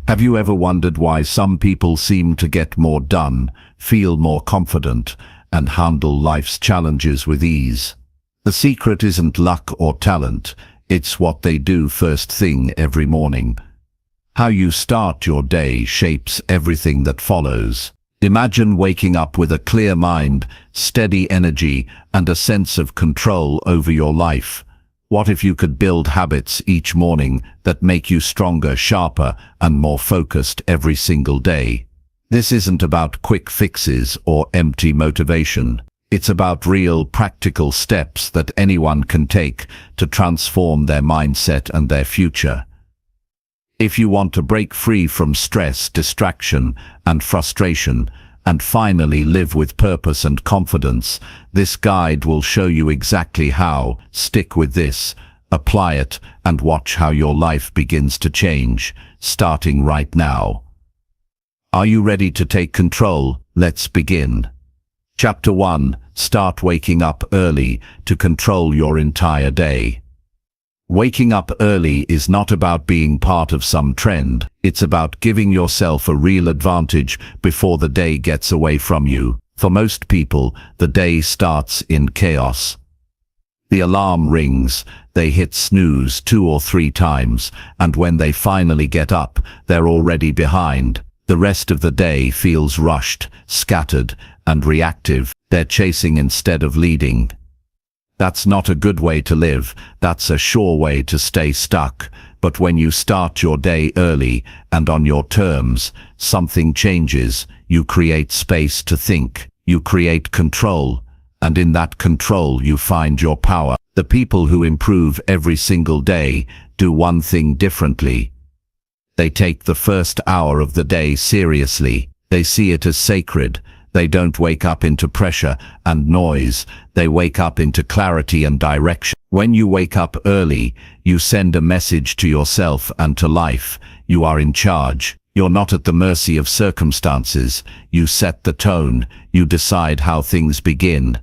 Have you ever wondered why some people seem to get more done, feel more confident, and handle life's challenges with ease? The secret isn't luck or talent, it's what they do first thing every morning. How you start your day shapes everything that follows. Imagine waking up with a clear mind, steady energy, and a sense of control over your life. What if you could build habits each morning that make you stronger, sharper, and more focused every single day? This isn't about quick fixes or empty motivation. It's about real, practical steps that anyone can take to transform their mindset and their future. If you want to break free from stress, distraction, and frustration, and finally live with purpose and confidence, this guide will show you exactly how. Stick with this, apply it, and watch how your life begins to change, starting right now. Are you ready to take control? Let's begin. Chapter 1. Start waking up early to control your entire day. Waking up early is not about being part of some trend. It's about giving yourself a real advantage before the day gets away from you. For most people, the day starts in chaos. The alarm rings, they hit snooze 2 or 3 times, and when they finally get up, they're already behind. The rest of the day feels rushed, scattered, and reactive. They're chasing instead of leading. That's not a good way to live, that's a sure way to stay stuck. But when you start your day early and on your terms, something changes. You create space to think, you create control, and in that control you find your power. The people who improve every single day do one thing differently. They take the first hour of the day seriously. They see it as sacred. They don't wake up into pressure and noise, they wake up into clarity and direction. When you wake up early, you send a message to yourself and to life. You are in charge. You're not at the mercy of circumstances. You set the tone. You decide how things begin.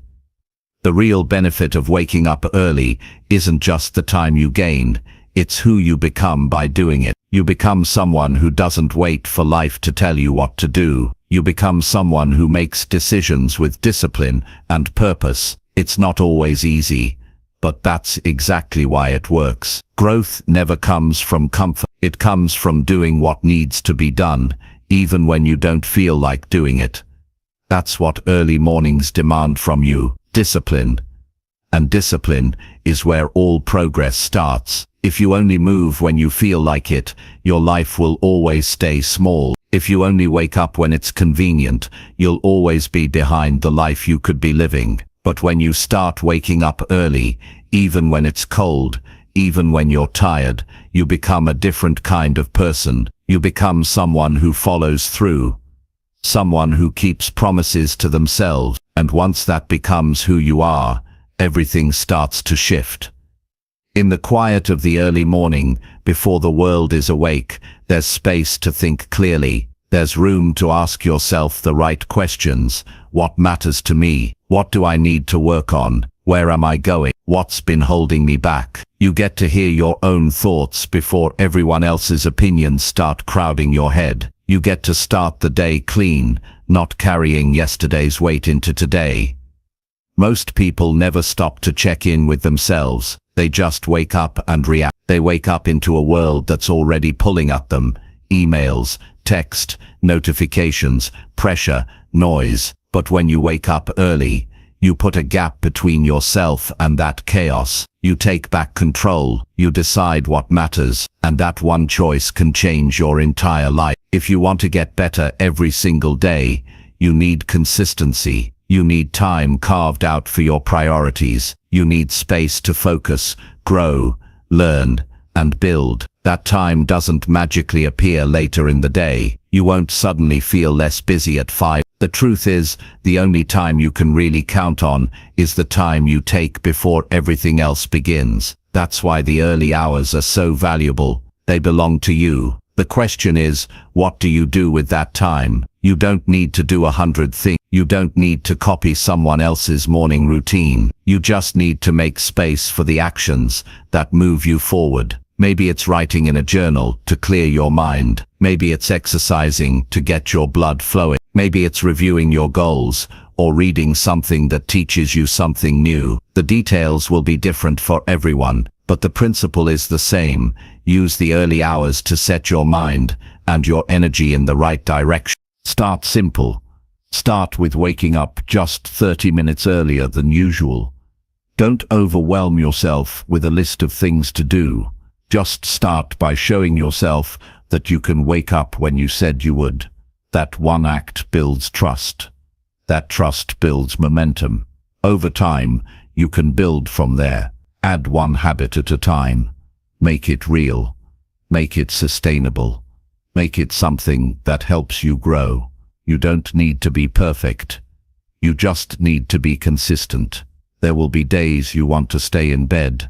The real benefit of waking up early isn't just the time you gain, it's who you become by doing it. You become someone who doesn't wait for life to tell you what to do. You become someone who makes decisions with discipline and purpose. It's not always easy, but that's exactly why it works. Growth never comes from comfort. It comes from doing what needs to be done, even when you don't feel like doing it. That's what early mornings demand from you: discipline. And discipline is where all progress starts. If you only move when you feel like it, your life will always stay small. If you only wake up when it's convenient, you'll always be behind the life you could be living. But when you start waking up early, even when it's cold, even when you're tired, you become a different kind of person. You become someone who follows through, someone who keeps promises to themselves. And once that becomes who you are, everything starts to shift. In the quiet of the early morning, before the world is awake, there's space to think clearly. There's room to ask yourself the right questions. What matters to me? What do I need to work on? Where am I going? What's been holding me back? You get to hear your own thoughts before everyone else's opinions start crowding your head. You get to start the day clean, not carrying yesterday's weight into today. Most people never stop to check in with themselves. They just wake up and react. They wake up into a world that's already pulling at them. Emails, text, notifications, pressure, noise. But when you wake up early, you put a gap between yourself and that chaos. You take back control. You decide what matters. And that one choice can change your entire life. If you want to get better every single day, you need consistency. You need time carved out for your priorities. You need space to focus, grow, learn, and build. That time doesn't magically appear later in the day. You won't suddenly feel less busy at 5. The truth is, the only time you can really count on is the time you take before everything else begins. That's why the early hours are so valuable. They belong to you. The question is, what do you do with that time? You don't need to do 100 things. You don't need to copy someone else's morning routine. You just need to make space for the actions that move you forward. Maybe it's writing in a journal to clear your mind. Maybe it's exercising to get your blood flowing. Maybe it's reviewing your goals or reading something that teaches you something new. The details will be different for everyone, but the principle is the same. Use the early hours to set your mind and your energy in the right direction. Start simple. Start with waking up just 30 minutes earlier than usual. Don't overwhelm yourself with a list of things to do. Just start by showing yourself that you can wake up when you said you would. That one act builds trust. That trust builds momentum. Over time, you can build from there. Add one habit at a time. Make it real. Make it sustainable. Make it something that helps you grow. You don't need to be perfect. You just need to be consistent. There will be days you want to stay in bed,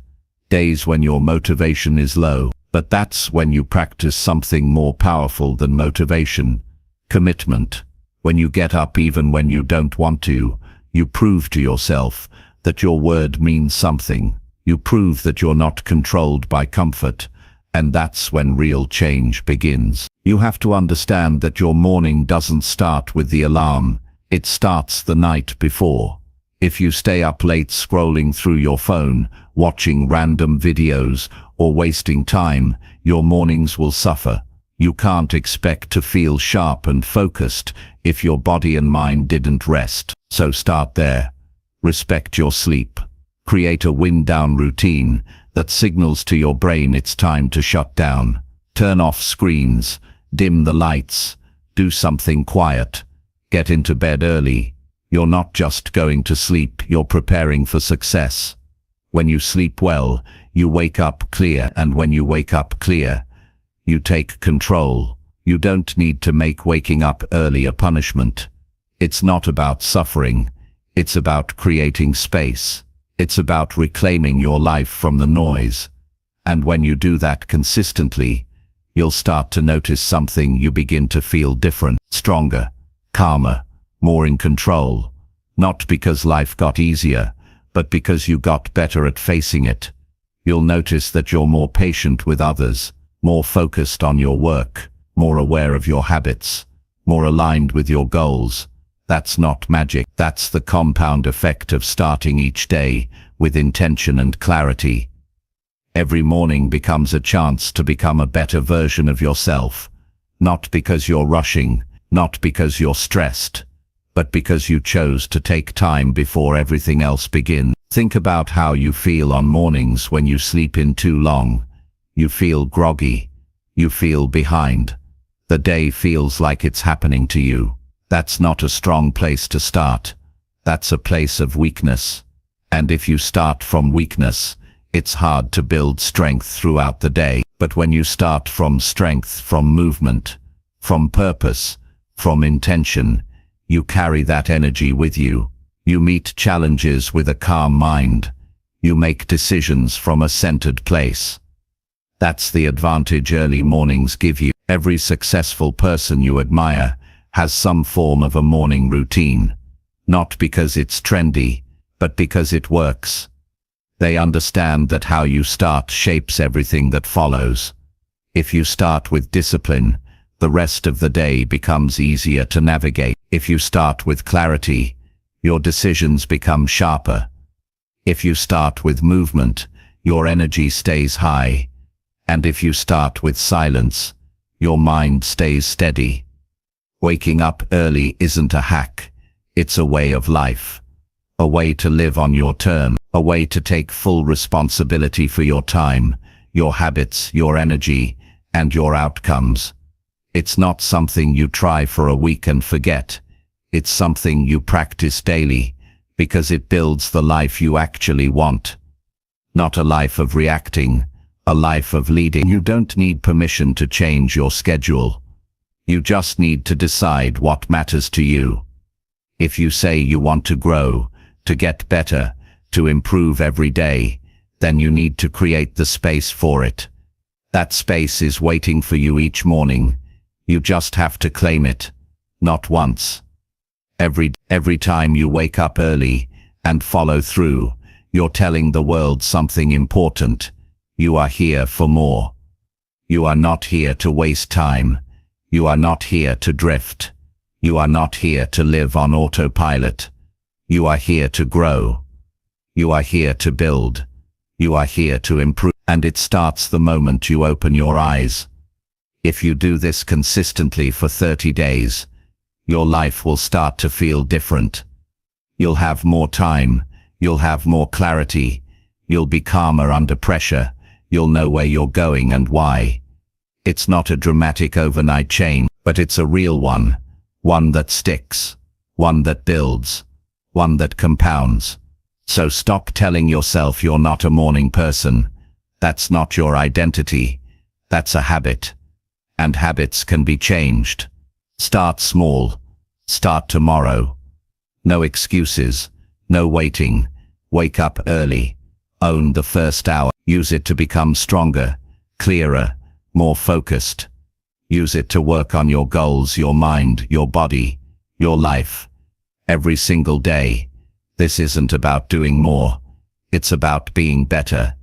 days when your motivation is low, but that's when you practice something more powerful than motivation: commitment. When you get up even when you don't want to, you prove to yourself that your word means something. You prove that you're not controlled by comfort, and that's when real change begins. You have to understand that your morning doesn't start with the alarm, it starts the night before. If you stay up late scrolling through your phone, watching random videos, or wasting time, your mornings will suffer. You can't expect to feel sharp and focused if your body and mind didn't rest. So start there. Respect your sleep. Create a wind-down routine that signals to your brain it's time to shut down. Turn off screens, dim the lights, do something quiet. Get into bed early. You're not just going to sleep, you're preparing for success. When you sleep well, you wake up clear, and when you wake up clear, you take control. You don't need to make waking up early a punishment. It's not about suffering. It's about creating space. It's about reclaiming your life from the noise. And when you do that consistently, you'll start to notice something. You begin to feel different, stronger, calmer, more in control. Not because life got easier, but because you got better at facing it. You'll notice that you're more patient with others, more focused on your work, more aware of your habits, more aligned with your goals. That's not magic. That's the compound effect of starting each day with intention and clarity. Every morning becomes a chance to become a better version of yourself. Not because you're rushing, not because you're stressed, but because you chose to take time before everything else begins. Think about how you feel on mornings when you sleep in too long. You feel groggy. You feel behind. The day feels like it's happening to you. That's not a strong place to start. That's a place of weakness. And if you start from weakness, it's hard to build strength throughout the day. But when you start from strength, from movement, from purpose, from intention, you carry that energy with you. You meet challenges with a calm mind. You make decisions from a centered place. That's the advantage early mornings give you. Every successful person you admire has some form of a morning routine. Not because it's trendy, but because it works. They understand that how you start shapes everything that follows. If you start with discipline, the rest of the day becomes easier to navigate. If you start with clarity, your decisions become sharper. If you start with movement, your energy stays high. And if you start with silence, your mind stays steady. Waking up early isn't a hack. It's a way of life. A way to live on your terms. A way to take full responsibility for your time, your habits, your energy, and your outcomes. It's not something you try for a week and forget. It's something you practice daily, because it builds the life you actually want. Not a life of reacting, a life of leading. You don't need permission to change your schedule. You just need to decide what matters to you. If you say you want to grow, to get better, to improve every day, then you need to create the space for it. That space is waiting for you each morning. You just have to claim it. Not once. Every time you wake up early and follow through, you're telling the world something important. You are here for more. You are not here to waste time. You are not here to drift. You are not here to live on autopilot. You are here to grow. You are here to build. You are here to improve. And it starts the moment you open your eyes. If you do this consistently for 30 days, your life will start to feel different. You'll have more time. You'll have more clarity. You'll be calmer under pressure. You'll know where you're going and why. It's not a dramatic overnight change, but it's a real one. One that sticks. One that builds. One that compounds. So stop telling yourself you're not a morning person. That's not your identity. That's a habit. And habits can be changed. Start small. Start tomorrow. No excuses. No waiting. Wake up early. Own the first hour. Use it to become stronger, clearer, more focused. Use it to work on your goals, your mind, your body, your life. Every single day. This isn't about doing more. It's about being better.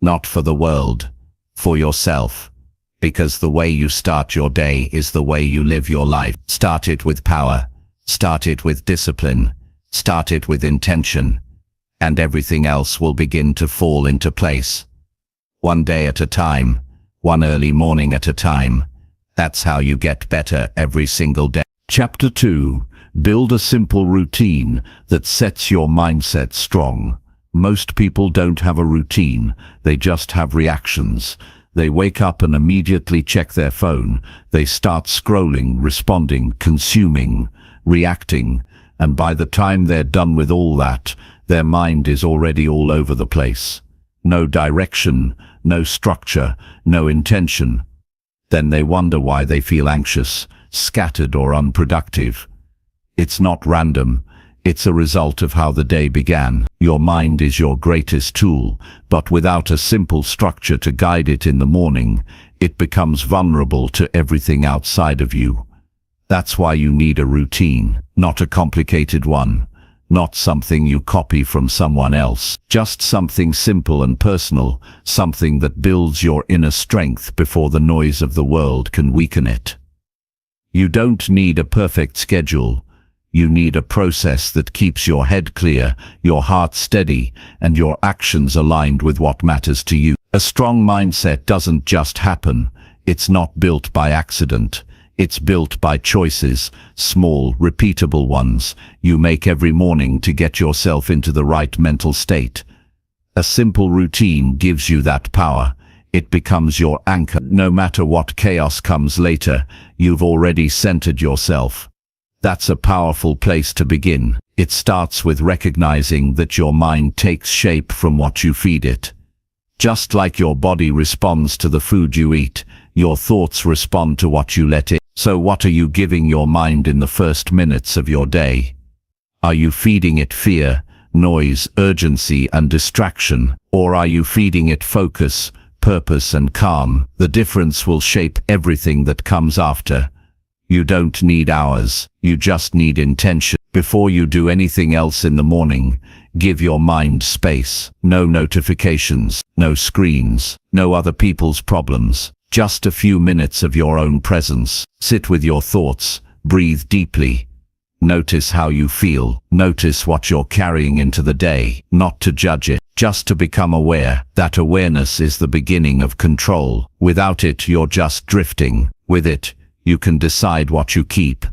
Not for the world, for yourself. Because the way you start your day is the way you live your life. Start it with power. Start it with discipline. Start it with intention. And everything else will begin to fall into place. One day at a time. One early morning at a time. That's how you get better every single day. Chapter 2. Build a simple routine that sets your mindset strong. Most people don't have a routine, they just have reactions. They wake up and immediately check their phone. They start scrolling, responding, consuming, reacting, and by the time they're done with all that, their mind is already all over the place. No direction, no structure, no intention. Then they wonder why they feel anxious, scattered or unproductive. It's not random. It's a result of how the day began. Your mind is your greatest tool, but without a simple structure to guide it in the morning, it becomes vulnerable to everything outside of you. That's why you need a routine, not a complicated one, not something you copy from someone else, just something simple and personal, something that builds your inner strength before the noise of the world can weaken it. You don't need a perfect schedule. You need a process that keeps your head clear, your heart steady, and your actions aligned with what matters to you. A strong mindset doesn't just happen. It's not built by accident. It's built by choices, small, repeatable ones, you make every morning to get yourself into the right mental state. A simple routine gives you that power. It becomes your anchor. No matter what chaos comes later, you've already centered yourself. That's a powerful place to begin. It starts with recognizing that your mind takes shape from what you feed it. Just like your body responds to the food you eat, your thoughts respond to what you let in. So what are you giving your mind in the first minutes of your day? Are you feeding it fear, noise, urgency, and distraction? Or are you feeding it focus, purpose, and calm? The difference will shape everything that comes after. You don't need hours, you just need intention. Before you do anything else in the morning, give your mind space. No notifications, no screens, no other people's problems. Just a few minutes of your own presence. Sit with your thoughts, breathe deeply. Notice how you feel. Notice what you're carrying into the day, not to judge it, just to become aware. That awareness is the beginning of control. Without it, you're just drifting. With it, you can decide what you keep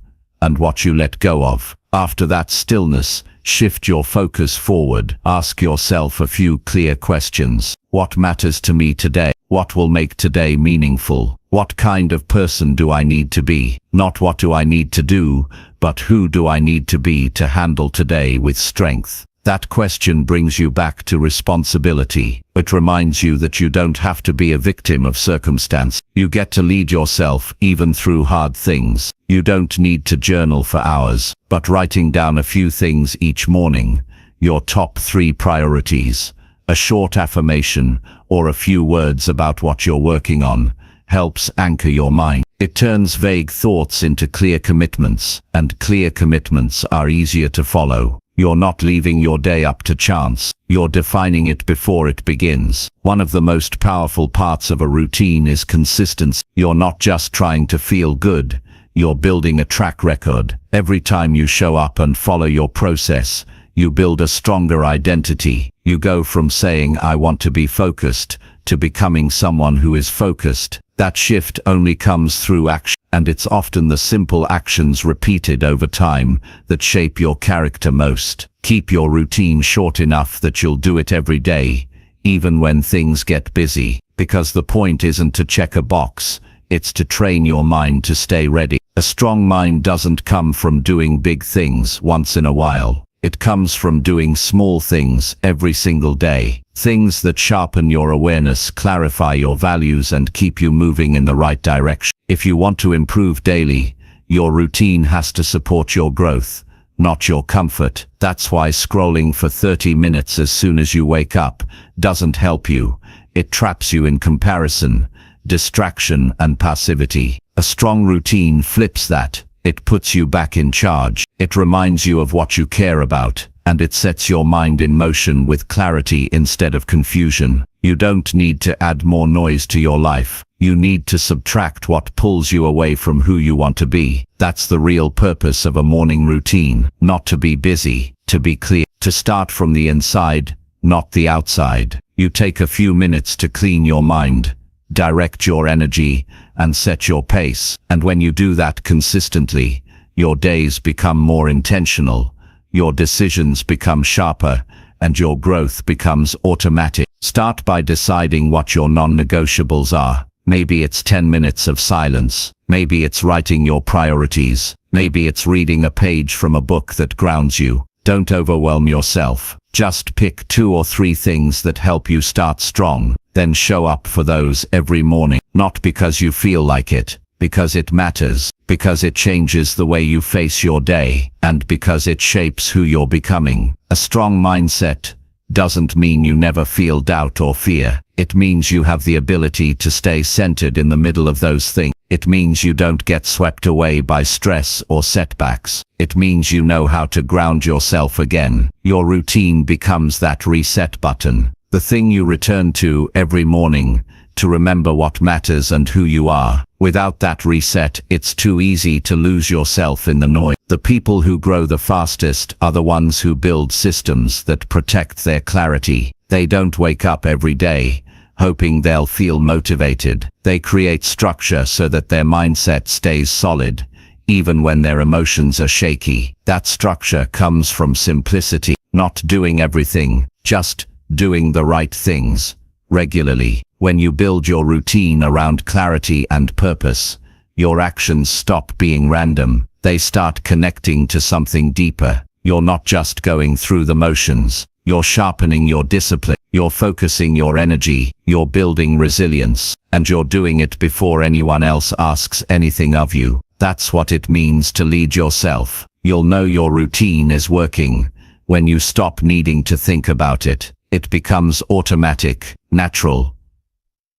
and what you let go of. After that stillness, shift your focus forward. Ask yourself a few clear questions. What matters to me today? What will make today meaningful? What kind of person do I need to be? Not what do I need to do, but who do I need to be to handle today with strength? That question brings you back to responsibility. It reminds you that you don't have to be a victim of circumstance. You get to lead yourself even through hard things. You don't need to journal for hours, but writing down a few things each morning, your top 3 priorities, a short affirmation, or a few words about what you're working on, helps anchor your mind. It turns vague thoughts into clear commitments, and clear commitments are easier to follow. You're not leaving your day up to chance. You're defining it before it begins. One of the most powerful parts of a routine is consistency. You're not just trying to feel good. You're building a track record. Every time you show up and follow your process, you build a stronger identity. You go from saying, "I want to be focused," to becoming someone who is focused. That shift only comes through action, and it's often the simple actions repeated over time that shape your character most. Keep your routine short enough that you'll do it every day, even when things get busy, because the point isn't to check a box, it's to train your mind to stay ready. A strong mind doesn't come from doing big things once in a while. It comes from doing small things every single day. Things that sharpen your awareness, clarify your values, and keep you moving in the right direction. If you want to improve daily, your routine has to support your growth, not your comfort. That's why scrolling for 30 minutes as soon as you wake up doesn't help you. It traps you in comparison, distraction, and passivity. A strong routine flips that. It puts you back in charge. It reminds you of what you care about, and it sets your mind in motion with clarity instead of confusion. You don't need to add more noise to your life. You need to subtract what pulls you away from who you want to be. That's the real purpose of a morning routine. Not to be busy, to be clear, to start from the inside, not the outside. You take a few minutes to clean your mind, direct your energy, and set your pace. And when you do that consistently, your days become more intentional, your decisions become sharper, and your growth becomes automatic. Start by deciding what your non-negotiables are. Maybe it's 10 minutes of silence. Maybe it's writing your priorities. Maybe it's reading a page from a book that grounds you. Don't overwhelm yourself. Just pick 2 or 3 things that help you start strong. Then show up for those every morning. Not because you feel like it, because it matters, because it changes the way you face your day, and because it shapes who you're becoming. A strong mindset doesn't mean you never feel doubt or fear. It means you have the ability to stay centered in the middle of those things. It means you don't get swept away by stress or setbacks. It means you know how to ground yourself again. Your routine becomes that reset button, the thing you return to every morning to remember what matters and who you are. Without that reset, it's too easy to lose yourself in the noise. The people who grow the fastest are the ones who build systems that protect their clarity. They don't wake up every day hoping they'll feel motivated. They create structure so that their mindset stays solid, even when their emotions are shaky. That structure comes from simplicity, not doing everything, just doing the right things regularly. When you build your routine around clarity and purpose, your actions stop being random. They start connecting to something deeper. You're not just going through the motions. You're sharpening your discipline. You're focusing your energy. You're building resilience. And you're doing it before anyone else asks anything of you. That's what it means to lead yourself. You'll know your routine is working when you stop needing to think about it. It becomes automatic, natural,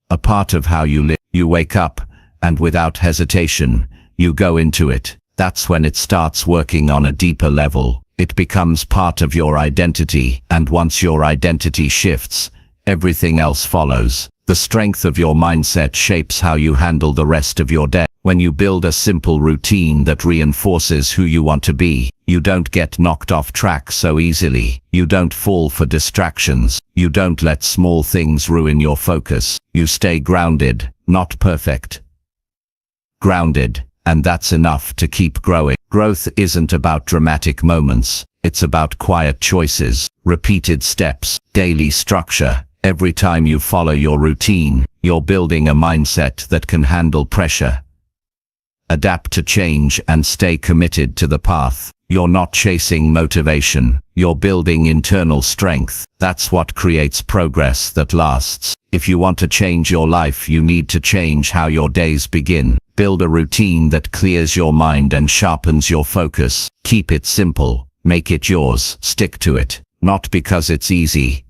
a part of how you live. You wake up, and without hesitation, you go into it. That's when it starts working on a deeper level. It becomes part of your identity, and once your identity shifts, everything else follows. The strength of your mindset shapes how you handle the rest of your day. When you build a simple routine that reinforces who you want to be, you don't get knocked off track so easily. You don't fall for distractions. You don't let small things ruin your focus. You stay grounded, not perfect. Grounded, and that's enough to keep growing. Growth isn't about dramatic moments. It's about quiet choices, repeated steps, daily structure. Every time you follow your routine, you're building a mindset that can handle pressure, adapt to change, and stay committed to the path. You're not chasing motivation. You're building internal strength. That's what creates progress that lasts. If you want to change your life, you need to change how your days begin. Build a routine that clears your mind and sharpens your focus. Keep it simple. Make it yours. Stick to it. Not because it's easy,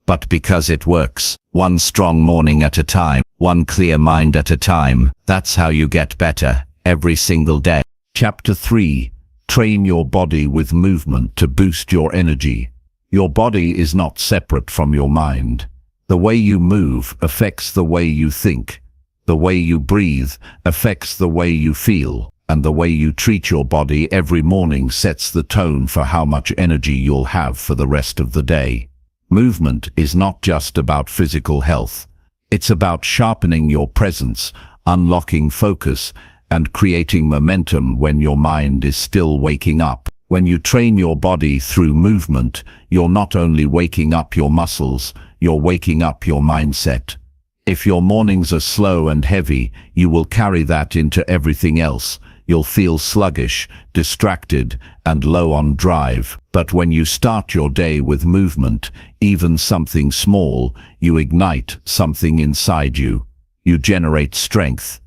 but because it works. One strong morning at a time. One clear mind at a time. That's how you get better every single day. Chapter 3. Train your body with movement to boost your energy. Your body is not separate from your mind. The way you move affects the way you think. The way you breathe affects the way you feel, and the way you treat your body every morning sets the tone for how much energy you'll have for the rest of the day. Movement is not just about physical health. It's about sharpening your presence, unlocking focus, and creating momentum when your mind is still waking up. When you train your body through movement, you're not only waking up your muscles, you're waking up your mindset. If your mornings are slow and heavy, you will carry that into everything else. You'll feel sluggish, distracted, and low on drive. But when you start your day with movement, even something small, you ignite something inside you. You generate strength.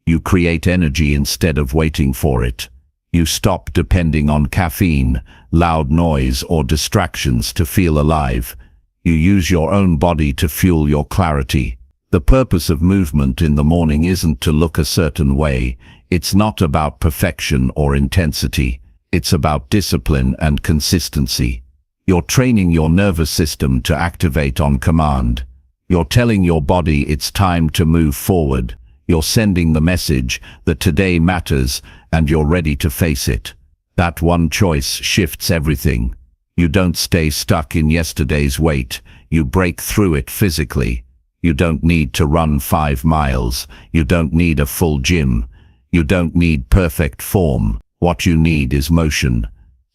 You create energy instead of waiting for it. You stop depending on caffeine, loud noise, or distractions to feel alive. You use your own body to fuel your clarity. The purpose of movement in the morning isn't to look a certain way. It's not about perfection or intensity. It's about discipline and consistency. You're training your nervous system to activate on command. You're telling your body it's time to move forward. You're sending the message that today matters and you're ready to face it. That one choice shifts everything. You don't stay stuck in yesterday's weight. You break through it physically. You don't need to run 5 miles. You don't need a full gym. You don't need perfect form. What you need is motion.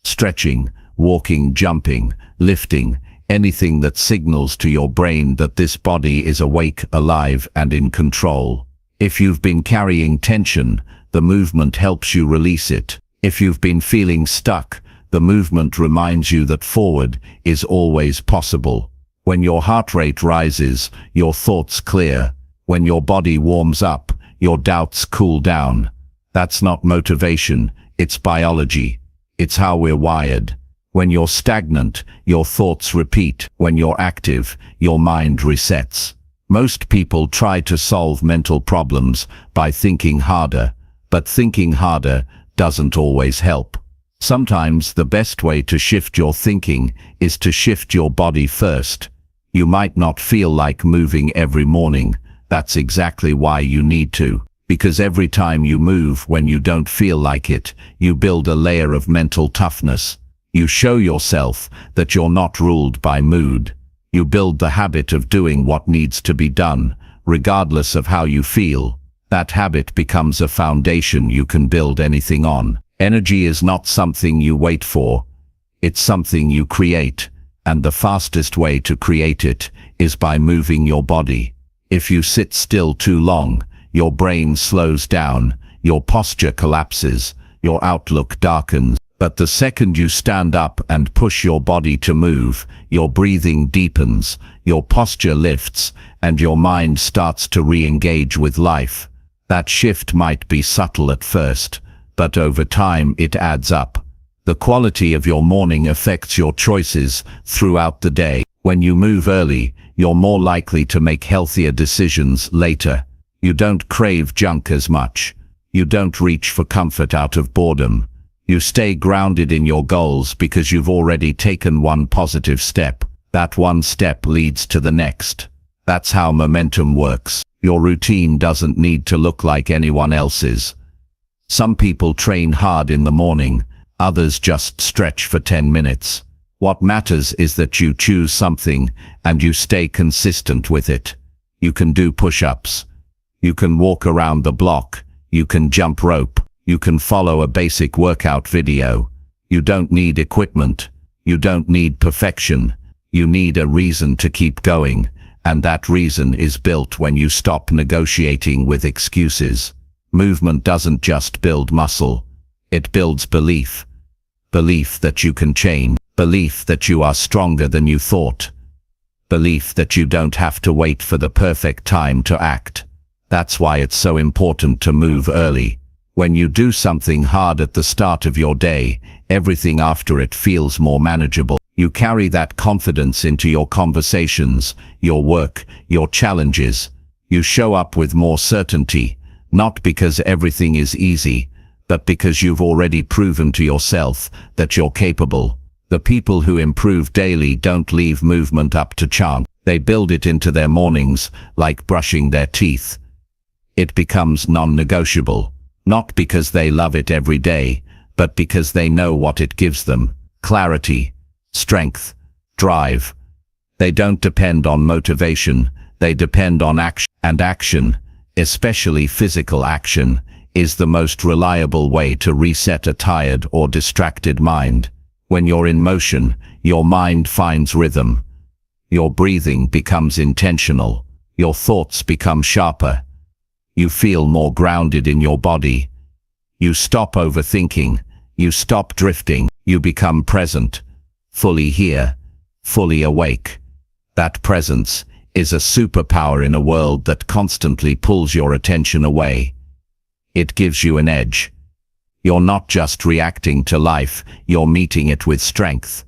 Stretching, walking, jumping, lifting, anything that signals to your brain that this body is awake, alive, and in control. If you've been carrying tension, the movement helps you release it. If you've been feeling stuck, the movement reminds you that forward is always possible. When your heart rate rises, your thoughts clear. When your body warms up, your doubts cool down. That's not motivation, it's biology. It's how we're wired. When you're stagnant, your thoughts repeat. When you're active, your mind resets. Most people try to solve mental problems by thinking harder, but thinking harder doesn't always help. Sometimes the best way to shift your thinking is to shift your body first. You might not feel like moving every morning. That's exactly why you need to. Because every time you move when you don't feel like it, you build a layer of mental toughness. You show yourself that you're not ruled by mood. You build the habit of doing what needs to be done, regardless of how you feel. That habit becomes a foundation you can build anything on. Energy is not something you wait for. It's something you create, and the fastest way to create it is by moving your body. If you sit still too long, your brain slows down, your posture collapses, your outlook darkens. But the second you stand up and push your body to move, your breathing deepens, your posture lifts, and your mind starts to re-engage with life. That shift might be subtle at first, but over time it adds up. The quality of your morning affects your choices throughout the day. When you move early, you're more likely to make healthier decisions later. You don't crave junk as much. You don't reach for comfort out of boredom. You stay grounded in your goals because you've already taken one positive step. That one step leads to the next. That's how momentum works. Your routine doesn't need to look like anyone else's. Some people train hard in the morning, others just stretch for 10 minutes. What matters is that you choose something and you stay consistent with it. You can do push-ups. You can walk around the block. You can jump rope. You can follow a basic workout video. You don't need equipment. You don't need perfection. You need a reason to keep going, and that reason is built when you stop negotiating with excuses. Movement doesn't just build muscle. It builds belief. Belief that you can change. Belief that you are stronger than you thought. Belief that you don't have to wait for the perfect time to act. That's why it's so important to move early. When you do something hard at the start of your day, everything after it feels more manageable. You carry that confidence into your conversations, your work, your challenges. You show up with more certainty, not because everything is easy, but because you've already proven to yourself that you're capable. The people who improve daily don't leave movement up to chance. They build it into their mornings, like brushing their teeth. It becomes non-negotiable, not because they love it every day, but because they know what it gives them: clarity, strength, drive. They don't depend on motivation, they depend on action. And action, especially physical action, is the most reliable way to reset a tired or distracted mind. When you're in motion, your mind finds rhythm. Your breathing becomes intentional. Your thoughts become sharper. You feel more grounded in your body. You stop overthinking. You stop drifting. You become present, fully here, fully awake. That presence is a superpower in a world that constantly pulls your attention away. It gives you an edge. You're not just reacting to life, you're meeting it with strength.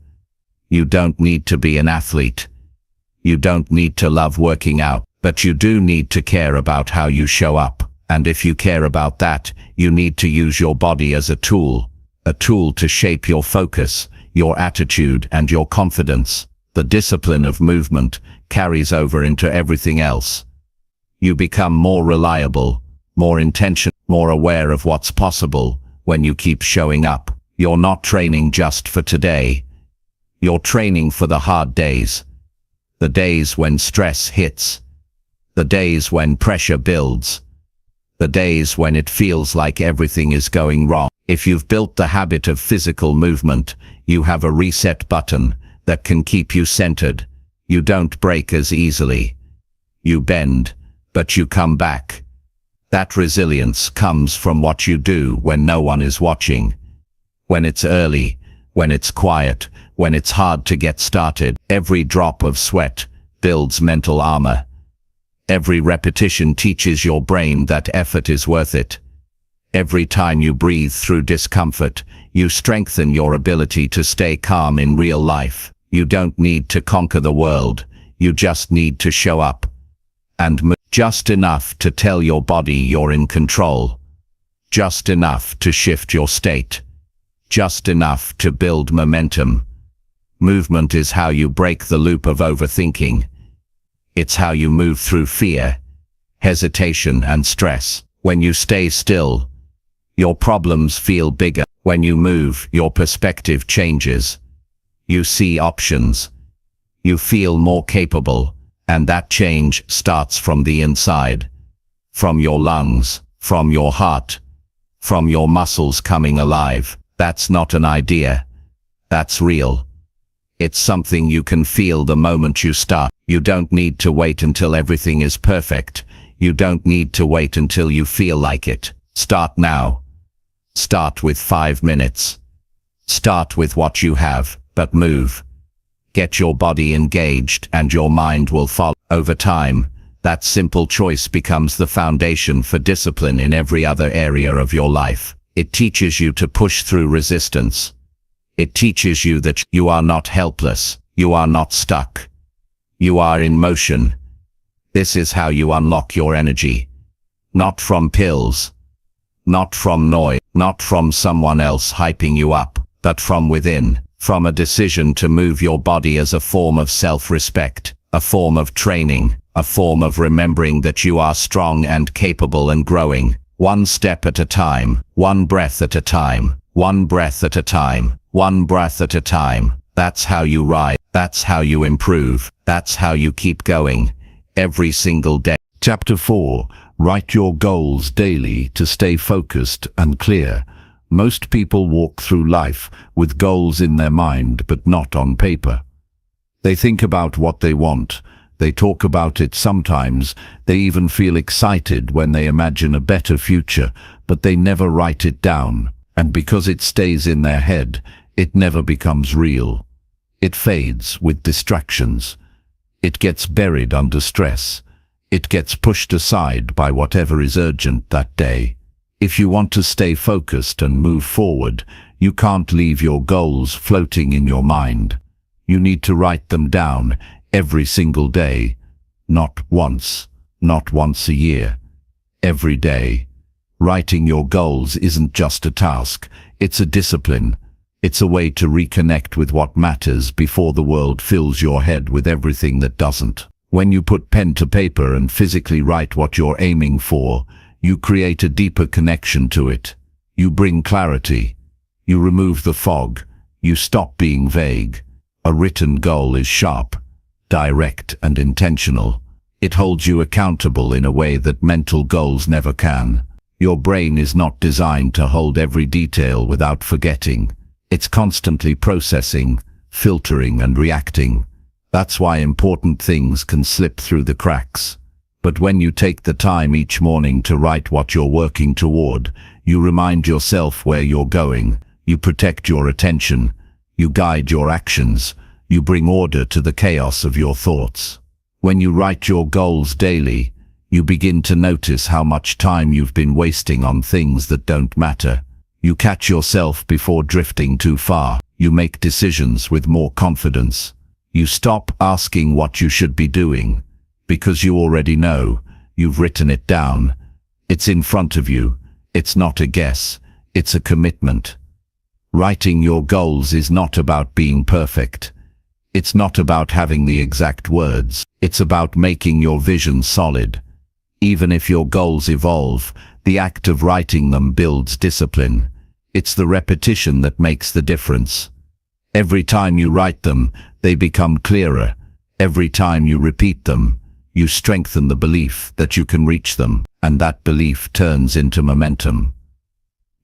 You don't need to be an athlete. You don't need to love working out, but you do need to care about how you show up. And if you care about that, you need to use your body as a tool to shape your focus, your attitude, and your confidence. The discipline of movement carries over into everything else. You become more reliable, more intentional, more aware of what's possible when you keep showing up. You're not training just for today. You're training for the hard days. The days when stress hits. The days when pressure builds. The days when it feels like everything is going wrong. If you've built the habit of physical movement, you have a reset button that can keep you centered. You don't break as easily. You bend, but you come back. That resilience comes from what you do when no one is watching. When it's early, when it's quiet, when it's hard to get started. Every drop of sweat builds mental armor. Every repetition teaches your brain that effort is worth it. Every time you breathe through discomfort, you strengthen your ability to stay calm in real life. You don't need to conquer the world, you just need to show up. And move just enough to tell your body you're in control. Just enough to shift your state. Just enough to build momentum. Movement is how you break the loop of overthinking. It's how you move through fear, hesitation, and stress. When you stay still, your problems feel bigger. When you move, your perspective changes. You see options. You feel more capable, and that change starts from the inside. From your lungs, from your heart, from your muscles coming alive. That's not an idea. That's real. It's something you can feel the moment you start. You don't need to wait until everything is perfect. You don't need to wait until you feel like it. Start now. Start with 5 minutes. Start with what you have, but move. Get your body engaged and your mind will follow. Over time, that simple choice becomes the foundation for discipline in every other area of your life. It teaches you to push through resistance. It teaches you that you are not helpless. You are not stuck. You are in motion. This is how you unlock your energy. Not from pills. Not from noise. Not from someone else hyping you up, but from within. From a decision to move your body as a form of self-respect, a form of training, a form of remembering that you are strong and capable and growing. One step at a time, one breath at a time, one breath at a time, one breath at a time. That's how you rise. That's how you improve. That's how you keep going. Every single day. Chapter 4. Write your goals daily to stay focused and clear. Most people walk through life with goals in their mind but not on paper. They think about what they want. They talk about it sometimes. They even feel excited when they imagine a better future, but they never write it down. And because it stays in their head, it never becomes real. It fades with distractions. It gets buried under stress. It gets pushed aside by whatever is urgent that day. If you want to stay focused and move forward, you can't leave your goals floating in your mind. You need to write them down every single day. Not once a year. Every day. Writing your goals isn't just a task, it's a discipline. It's a way to reconnect with what matters before the world fills your head with everything that doesn't. When you put pen to paper and physically write what you're aiming for, you create a deeper connection to it. You bring clarity. You remove the fog. You stop being vague. A written goal is sharp, direct, and intentional. It holds you accountable in a way that mental goals never can. Your brain is not designed to hold every detail without forgetting. It's constantly processing, filtering, and reacting. That's why important things can slip through the cracks. But when you take the time each morning to write what you're working toward, you remind yourself where you're going, you protect your attention, you guide your actions, you bring order to the chaos of your thoughts. When you write your goals daily, you begin to notice how much time you've been wasting on things that don't matter. You catch yourself before drifting too far. You make decisions with more confidence. You stop asking what you should be doing, because you already know. You've written it down. It's in front of you. It's not a guess. It's a commitment. Writing your goals is not about being perfect. It's not about having the exact words. It's about making your vision solid. Even if your goals evolve, the act of writing them builds discipline. It's the repetition that makes the difference. Every time you write them, they become clearer. Every time you repeat them, you strengthen the belief that you can reach them, and that belief turns into momentum.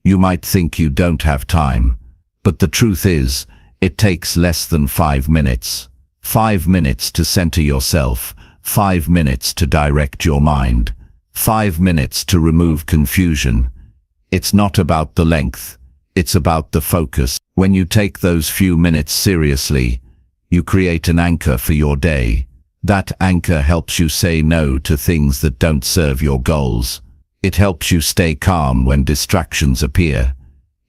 You might think you don't have time, but the truth is, it takes less than 5 minutes. 5 minutes to center yourself, 5 minutes to direct your mind, 5 minutes to remove confusion. It's not about the length, it's about the focus. When you take those few minutes seriously, you create an anchor for your day. That anchor helps you say no to things that don't serve your goals. It helps you stay calm when distractions appear.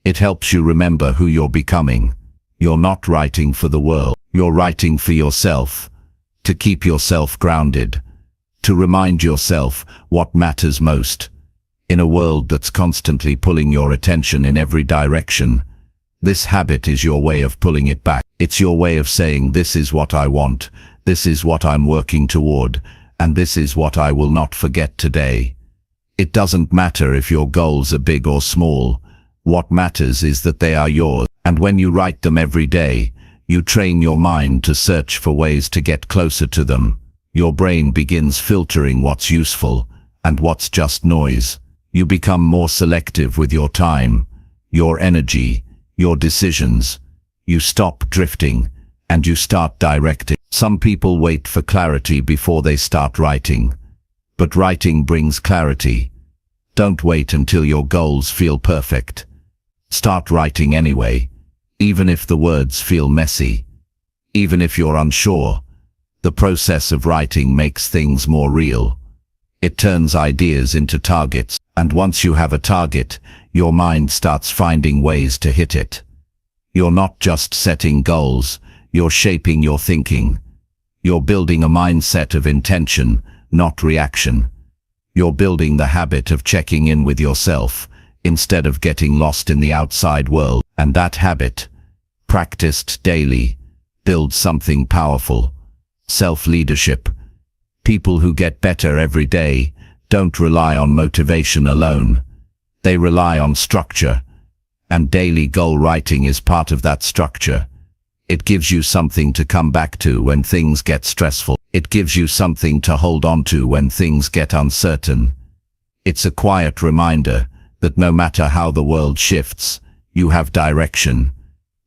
It helps you remember who you're becoming. You're not writing for the world, you're writing for yourself. To keep yourself grounded. To remind yourself what matters most. In a world that's constantly pulling your attention in every direction, this habit is your way of pulling it back. It's your way of saying, this is what I want, this is what I'm working toward, and this is what I will not forget today. It doesn't matter if your goals are big or small. What matters is that they are yours. And when you write them every day, you train your mind to search for ways to get closer to them. Your brain begins filtering what's useful and what's just noise. You become more selective with your time, your energy, your decisions. You stop drifting and you start directing. Some people wait for clarity before they start writing, but writing brings clarity. Don't wait until your goals feel perfect. Start writing anyway, even if the words feel messy, even if you're unsure. The process of writing makes things more real. It turns ideas into targets, and once you have a target, your mind starts finding ways to hit it. You're not just setting goals, you're shaping your thinking. You're building a mindset of intention, not reaction. You're building the habit of checking in with yourself, instead of getting lost in the outside world. And that habit, practiced daily, builds something powerful. Self-leadership. People who get better every day don't rely on motivation alone. They rely on structure. And daily goal writing is part of that structure. It gives you something to come back to when things get stressful. It gives you something to hold on to when things get uncertain. It's a quiet reminder that no matter how the world shifts, you have direction.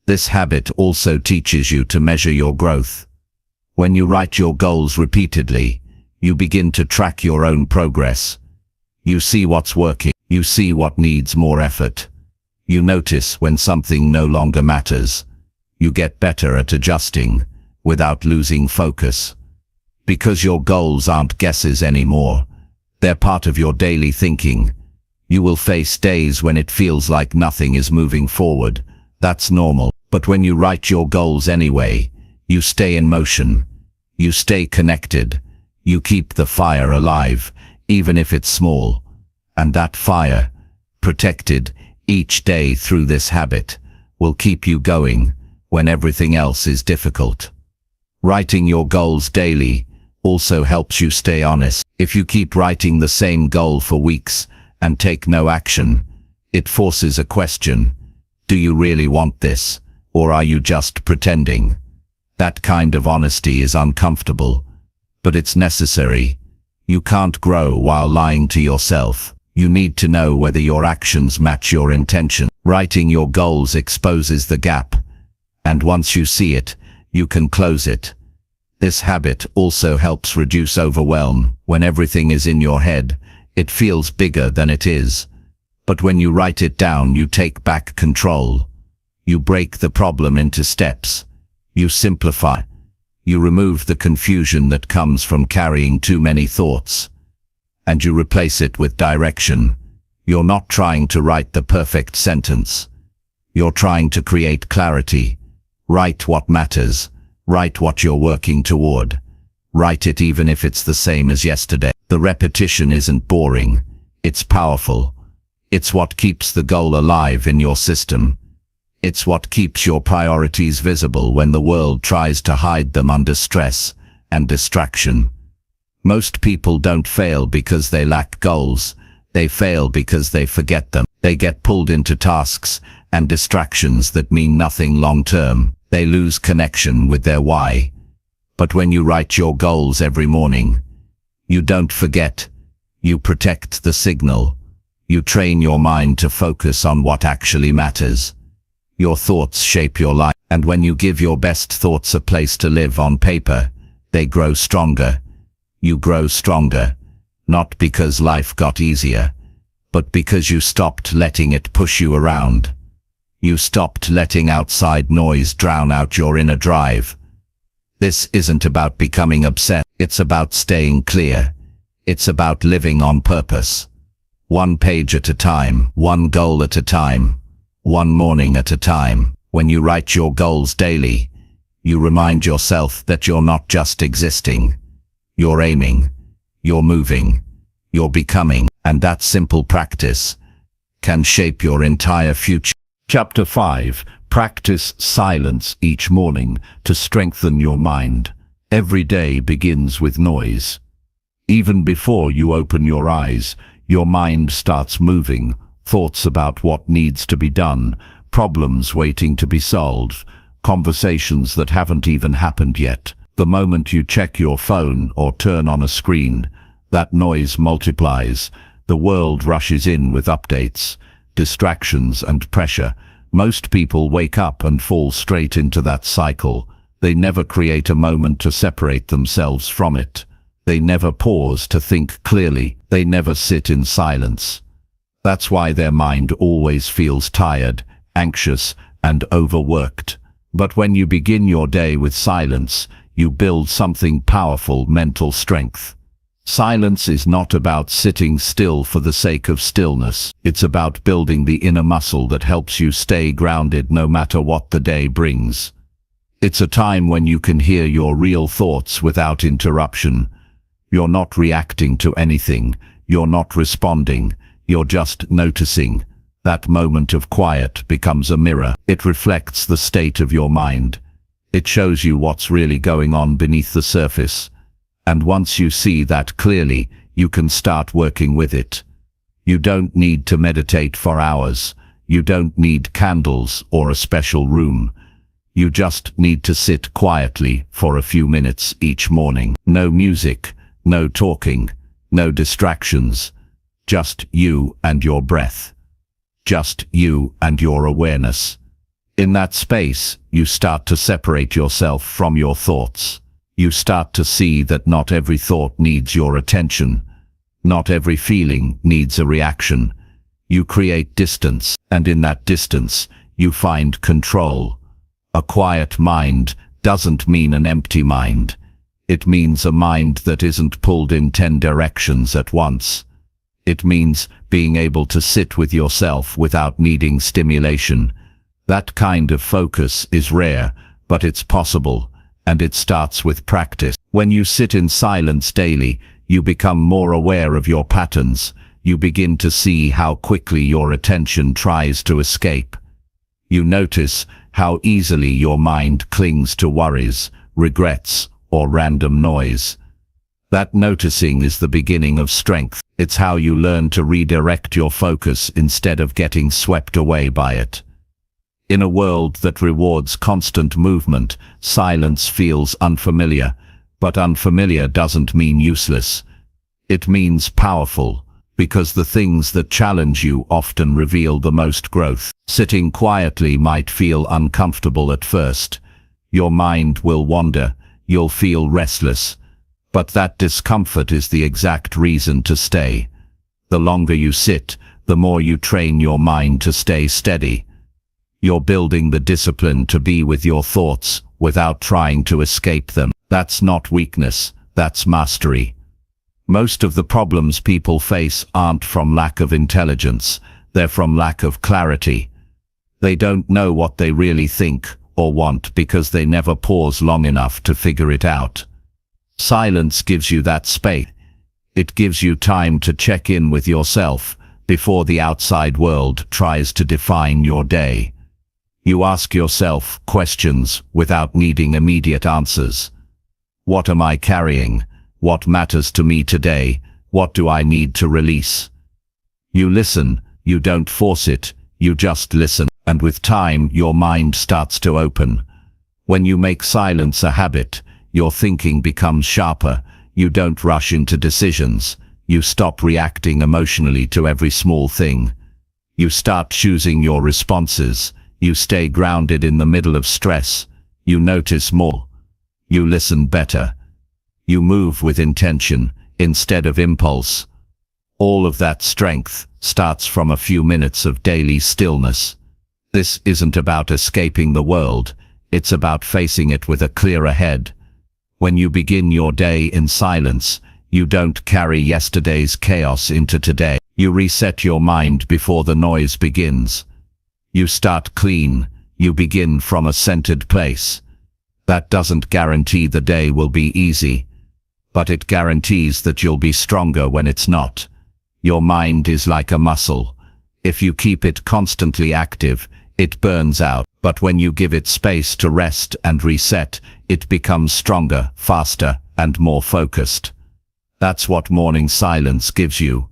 This habit also teaches you to measure your growth. When you write your goals repeatedly, you begin to track your own progress. You see what's working. You see what needs more effort. You notice when something no longer matters. You get better at adjusting without losing focus. Because your goals aren't guesses anymore. They're part of your daily thinking. You will face days when it feels like nothing is moving forward. That's normal. But when you write your goals anyway, you stay in motion. You stay connected. You keep the fire alive, even if it's small. And that fire, protected each day through this habit, will keep you going when everything else is difficult. Writing your goals daily also helps you stay honest. If you keep writing the same goal for weeks and take no action, it forces a question. Do you really want this, or are you just pretending? That kind of honesty is uncomfortable, but it's necessary. You can't grow while lying to yourself. You need to know whether your actions match your intention. Writing your goals exposes the gap, and once you see it, you can close it. This habit also helps reduce overwhelm. When everything is in your head, it feels bigger than it is. But when you write it down, you take back control. You break the problem into steps. You simplify. You remove the confusion that comes from carrying too many thoughts. And you replace it with direction. You're not trying to write the perfect sentence. You're trying to create clarity. Write what matters. Write what you're working toward. Write it even if it's the same as yesterday. The repetition isn't boring. It's powerful. It's what keeps the goal alive in your system. It's what keeps your priorities visible when the world tries to hide them under stress and distraction. Most people don't fail because they lack goals. They fail because they forget them. They get pulled into tasks and distractions that mean nothing long term. They lose connection with their why. But when you write your goals every morning, you don't forget. You protect the signal. You train your mind to focus on what actually matters. Your thoughts shape your life, and when you give your best thoughts a place to live on paper, they grow stronger. You grow stronger, not because life got easier, but because you stopped letting it push you around. You stopped letting outside noise drown out your inner drive. This isn't about becoming obsessed. It's about staying clear. It's about living on purpose. One page at a time, one goal at a time, one morning at a time. When you write your goals daily, you remind yourself that you're not just existing. You're aiming, you're moving, you're becoming, and that simple practice can shape your entire future. Chapter 5. Practice silence each morning to strengthen your mind. Every day begins with noise. Even before you open your eyes, your mind starts moving. Thoughts about what needs to be done, problems waiting to be solved, conversations that haven't even happened yet. The moment you check your phone or turn on a screen, that noise multiplies. The world rushes in with updates, distractions and pressure. Most people wake up and fall straight into that cycle. They never create a moment to separate themselves from it. They never pause to think clearly. They never sit in silence. That's why their mind always feels tired, anxious, and overworked. But when you begin your day with silence, you build something powerful: mental strength. Silence is not about sitting still for the sake of stillness. It's about building the inner muscle that helps you stay grounded no matter what the day brings. It's a time when you can hear your real thoughts without interruption. You're not reacting to anything. You're not responding. You're just noticing. That moment of quiet becomes a mirror. It reflects the state of your mind. It shows you what's really going on beneath the surface. And once you see that clearly, you can start working with it. You don't need to meditate for hours. You don't need candles or a special room. You just need to sit quietly for a few minutes each morning. No music, no talking, no distractions. Just you and your breath. Just you and your awareness. In that space, you start to separate yourself from your thoughts. You start to see that not every thought needs your attention. Not every feeling needs a reaction. You create distance, and in that distance, you find control. A quiet mind doesn't mean an empty mind. It means a mind that isn't pulled in 10 directions at once. It means being able to sit with yourself without needing stimulation. That kind of focus is rare, but it's possible, and it starts with practice. When you sit in silence daily, you become more aware of your patterns. you begin to see how quickly your attention tries to escape. You notice how easily your mind clings to worries, regrets, or random noise. That noticing is the beginning of strength. It's how you learn to redirect your focus instead of getting swept away by it. In a world that rewards constant movement, silence feels unfamiliar, but unfamiliar doesn't mean useless. It means powerful, because the things that challenge you often reveal the most growth. Sitting quietly might feel uncomfortable at first. Your mind will wander, you'll feel restless. But that discomfort is the exact reason to stay. The longer you sit, the more you train your mind to stay steady. You're building the discipline to be with your thoughts without trying to escape them. That's not weakness, that's mastery. Most of the problems people face aren't from lack of intelligence, they're from lack of clarity. They don't know what they really think or want because they never pause long enough to figure it out. Silence gives you that space. It gives you time to check in with yourself before the outside world tries to define your day. You ask yourself questions without needing immediate answers. What am I carrying? What matters to me today? What do I need to release? You listen, you don't force it, you just listen. And with time, your mind starts to open. When you make silence a habit, your thinking becomes sharper. You don't rush into decisions. You stop reacting emotionally to every small thing. You start choosing your responses. You stay grounded in the middle of stress. You notice more. You listen better. You move with intention instead of impulse. All of that strength starts from a few minutes of daily stillness. This isn't about escaping the world. It's about facing it with a clearer head. When you begin your day in silence, you don't carry yesterday's chaos into today. You reset your mind before the noise begins. You start clean. You begin from a centered place. That doesn't guarantee the day will be easy, but it guarantees that you'll be stronger when it's not. Your mind is like a muscle. If you keep it constantly active, it burns out. But when you give it space to rest and reset, it becomes stronger, faster, and more focused. That's what morning silence gives you.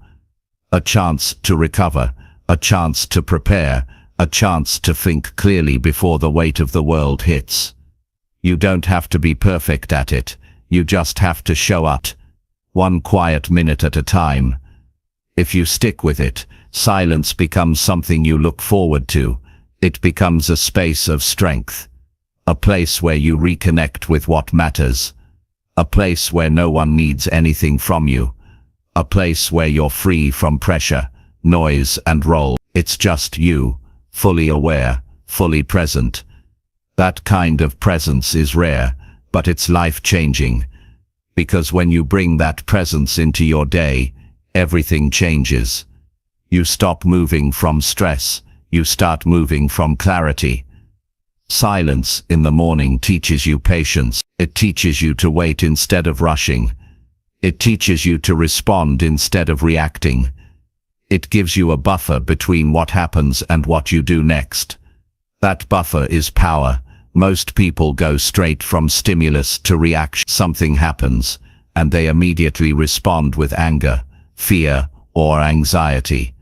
A chance to recover, a chance to prepare, a chance to think clearly before the weight of the world hits. You don't have to be perfect at it. You just have to show up, one quiet minute at a time. If you stick with it, silence becomes something you look forward to. It becomes a space of strength, a place where you reconnect with what matters, a place where no one needs anything from you, a place where you're free from pressure, noise, and role. It's just you, fully aware, fully present. That kind of presence is rare, but it's life-changing, because when you bring that presence into your day, everything changes. You stop moving from stress, you start moving from clarity. Silence in the morning teaches you patience. It teaches you to wait instead of rushing. It teaches you to respond instead of reacting. It gives you a buffer between what happens and what you do next. That buffer is power. Most people go straight from stimulus to reaction. Something happens, and they immediately respond with anger, fear, or anxiety.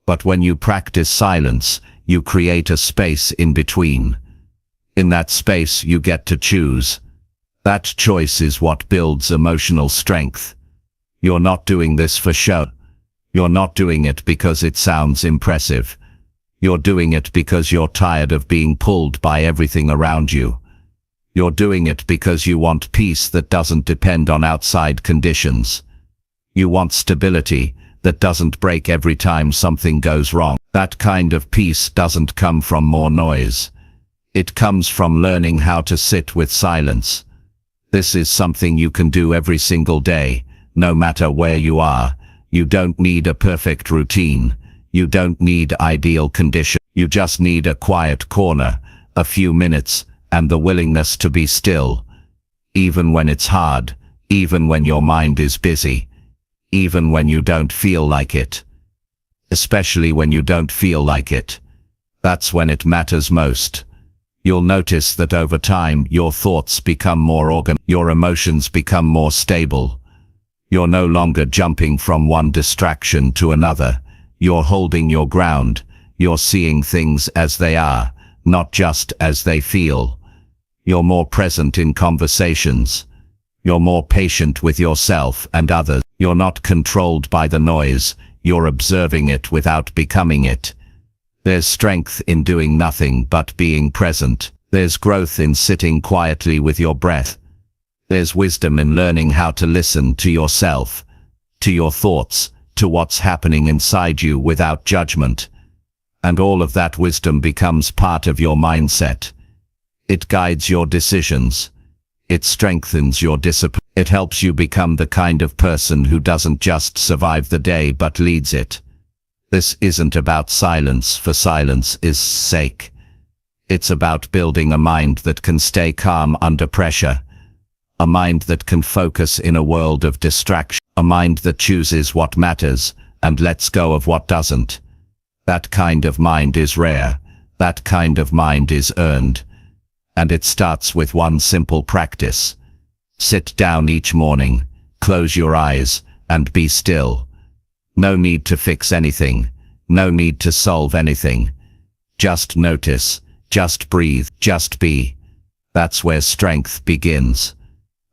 But when you practice silence, you create a space in between. In that space, you get to choose. That choice is what builds emotional strength. You're not doing this for show. You're not doing it because it sounds impressive. You're doing it because you're tired of being pulled by everything around you. You're doing it because you want peace that doesn't depend on outside conditions. You want stability that doesn't break every time something goes wrong. That kind of peace doesn't come from more noise. It comes from learning how to sit with silence. This is something you can do every single day, no matter where you are. You don't need a perfect routine. You don't need ideal conditions. You just need a quiet corner, a few minutes, and the willingness to be still. Even when it's hard, even when your mind is busy, even when you don't feel like it. Especially when you don't feel like it. That's when it matters most. You'll notice that over time your thoughts become more organized, your emotions become more stable. You're no longer jumping from one distraction to another. You're holding your ground. You're seeing things as they are, not just as they feel. You're more present in conversations. You're more patient with yourself and others. You're not controlled by the noise. You're observing it without becoming it. There's strength in doing nothing but being present. There's growth in sitting quietly with your breath. There's wisdom in learning how to listen to yourself, to your thoughts, to what's happening inside you without judgment. And all of that wisdom becomes part of your mindset. It guides your decisions. It strengthens your discipline. It helps you become the kind of person who doesn't just survive the day but leads it. This isn't about silence for silence is sake. It's about building a mind that can stay calm under pressure. A mind that can focus in a world of distraction. A mind that chooses what matters and lets go of what doesn't. That kind of mind is rare. That kind of mind is earned. And it starts with one simple practice. Sit down each morning, close your eyes, and be still. No need to fix anything. No need to solve anything. Just notice, just breathe, just be. That's where strength begins.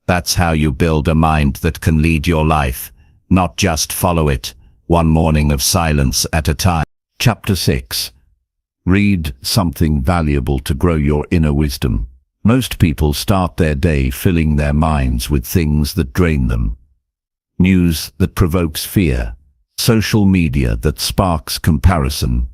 That's how you build a mind that can lead your life, not just follow it, one morning of silence at a time. Chapter 6. Read something valuable to grow your inner wisdom. Most people start their day filling their minds with things that drain them. News that provokes fear. Social media that sparks comparison.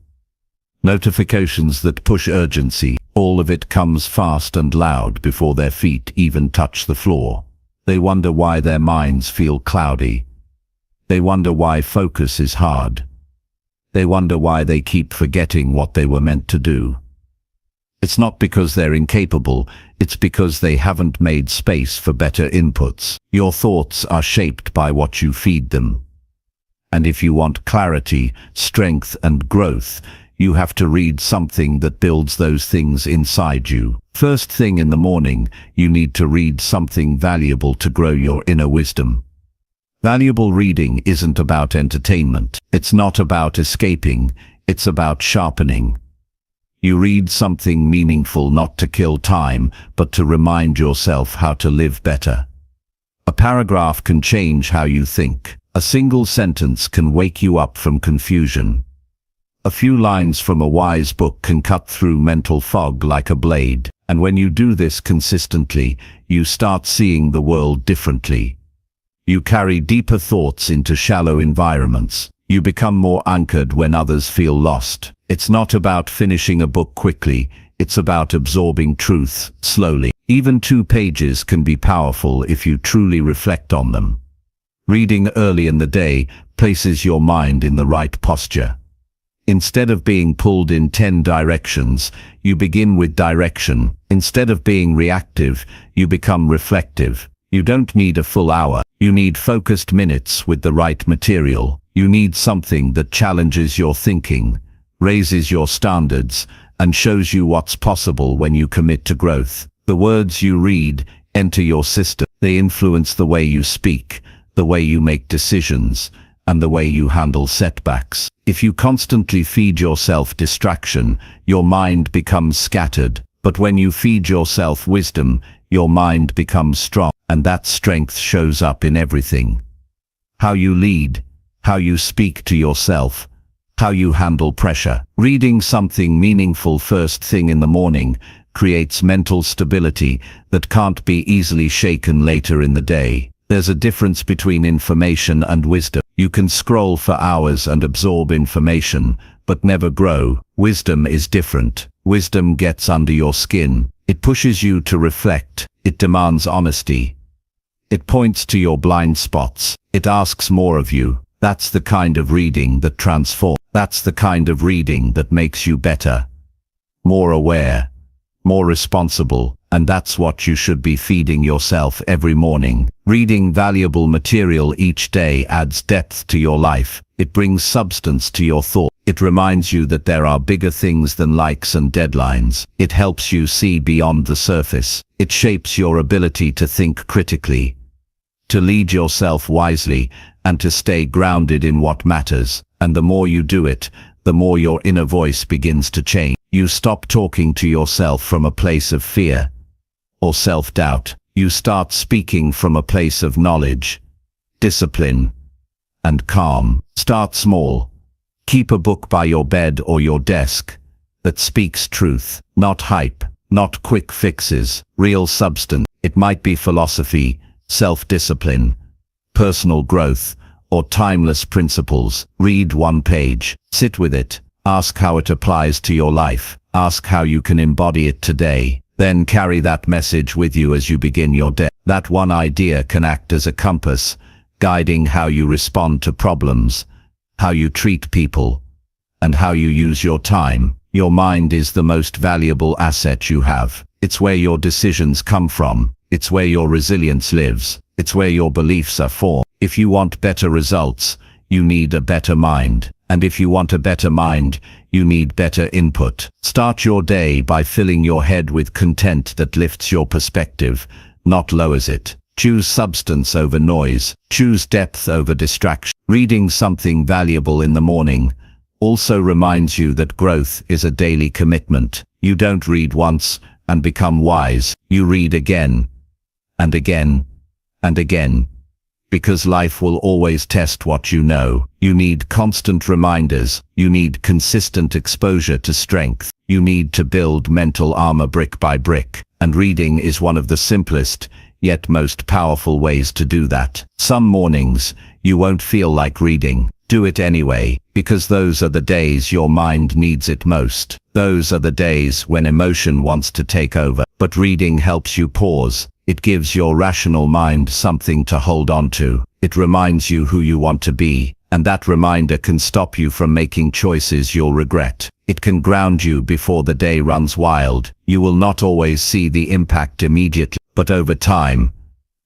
Notifications that push urgency. All of it comes fast and loud before their feet even touch the floor. They wonder why their minds feel cloudy. They wonder why focus is hard. They wonder why they keep forgetting what they were meant to do. It's not because they're incapable, it's because they haven't made space for better inputs. Your thoughts are shaped by what you feed them. And if you want clarity, strength, and growth, you have to read something that builds those things inside you. First thing in the morning, you need to read something valuable to grow your inner wisdom. Valuable reading isn't about entertainment. It's not about escaping. It's about sharpening. You read something meaningful not to kill time, but to remind yourself how to live better. A paragraph can change how you think. A single sentence can wake you up from confusion. A few lines from a wise book can cut through mental fog like a blade. And when you do this consistently, you start seeing the world differently. You carry deeper thoughts into shallow environments. You become more anchored when others feel lost. It's not about finishing a book quickly, it's about absorbing truth slowly. Even 2 pages can be powerful if you truly reflect on them. Reading early in the day places your mind in the right posture. Instead of being pulled in 10 directions, you begin with direction. Instead of being reactive, you become reflective. You don't need a full hour. You need focused minutes with the right material. You need something that challenges your thinking, raises your standards, and shows you what's possible when you commit to growth. The words you read enter your system. They influence the way you speak, the way you make decisions, and the way you handle setbacks. If you constantly feed yourself distraction, your mind becomes scattered. But when you feed yourself wisdom, your mind becomes strong, and that strength shows up in everything. How you lead, how you speak to yourself, how you handle pressure. Reading something meaningful first thing in the morning creates mental stability that can't be easily shaken later in the day. There's a difference between information and wisdom. You can scroll for hours and absorb information, but never grow. Wisdom is different. Wisdom gets under your skin. It pushes you to reflect. It demands honesty. It points to your blind spots. It asks more of you. That's the kind of reading that transforms. That's the kind of reading that makes you better, more aware, more responsible, And that's what you should be feeding yourself every morning. Reading valuable material each day adds depth to your life. It brings substance to your thought. It reminds you that there are bigger things than likes and deadlines. It helps you see beyond the surface. It shapes your ability to think critically, to lead yourself wisely, and to stay grounded in what matters. And the more you do it, the more your inner voice begins to change. You stop talking to yourself from a place of fear or self-doubt. You start speaking from a place of knowledge, discipline, and calm. Start small. Keep a book by your bed or your desk that speaks truth, not hype, not quick fixes, real substance. It might be philosophy, self-discipline, personal growth, or timeless principles. Read one page, sit with it, ask how it applies to your life, ask how you can embody it today. Then carry that message with you as you begin your day. That one idea can act as a compass, guiding how you respond to problems, how you treat people, and how you use your time. Your mind is the most valuable asset you have. It's where your decisions come from. It's where your resilience lives. It's where your beliefs are formed. If you want better results, you need a better mind. And if you want a better mind, you need better input. Start your day by filling your head with content that lifts your perspective, not lowers it. Choose substance over noise. Choose depth over distraction. Reading something valuable in the morning also reminds you that growth is a daily commitment. You don't read once and become wise. You read again and again and again, because life will always test what you know. You need constant reminders. You need consistent exposure to strength. You need to build mental armor brick by brick. And reading is one of the simplest, yet most powerful ways to do that. Some mornings, you won't feel like reading. Do it anyway, because those are the days your mind needs it most. Those are the days when emotion wants to take over. But reading helps you pause. It gives your rational mind something to hold on to. It reminds you who you want to be, and that reminder can stop you from making choices you'll regret. It can ground you before the day runs wild. You will not always see the impact immediately, but over time,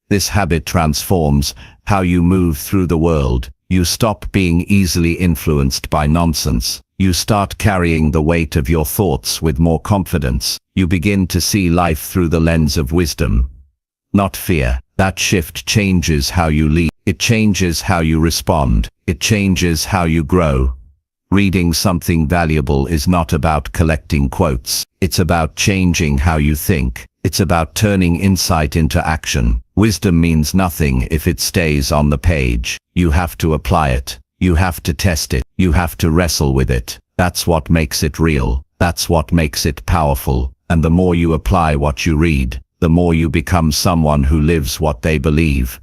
this habit transforms how you move through the world. You stop being easily influenced by nonsense. You start carrying the weight of your thoughts with more confidence. You begin to see life through the lens of wisdom, not fear. That shift changes how you lead. It changes how you respond. It changes how you grow. Reading something valuable is not about collecting quotes. It's about changing how you think. It's about turning insight into action. Wisdom means nothing if it stays on the page. You have to apply it. You have to test it. You have to wrestle with it. That's what makes it real. That's what makes it powerful. And the more you apply what you read, the more you become someone who lives what they believe,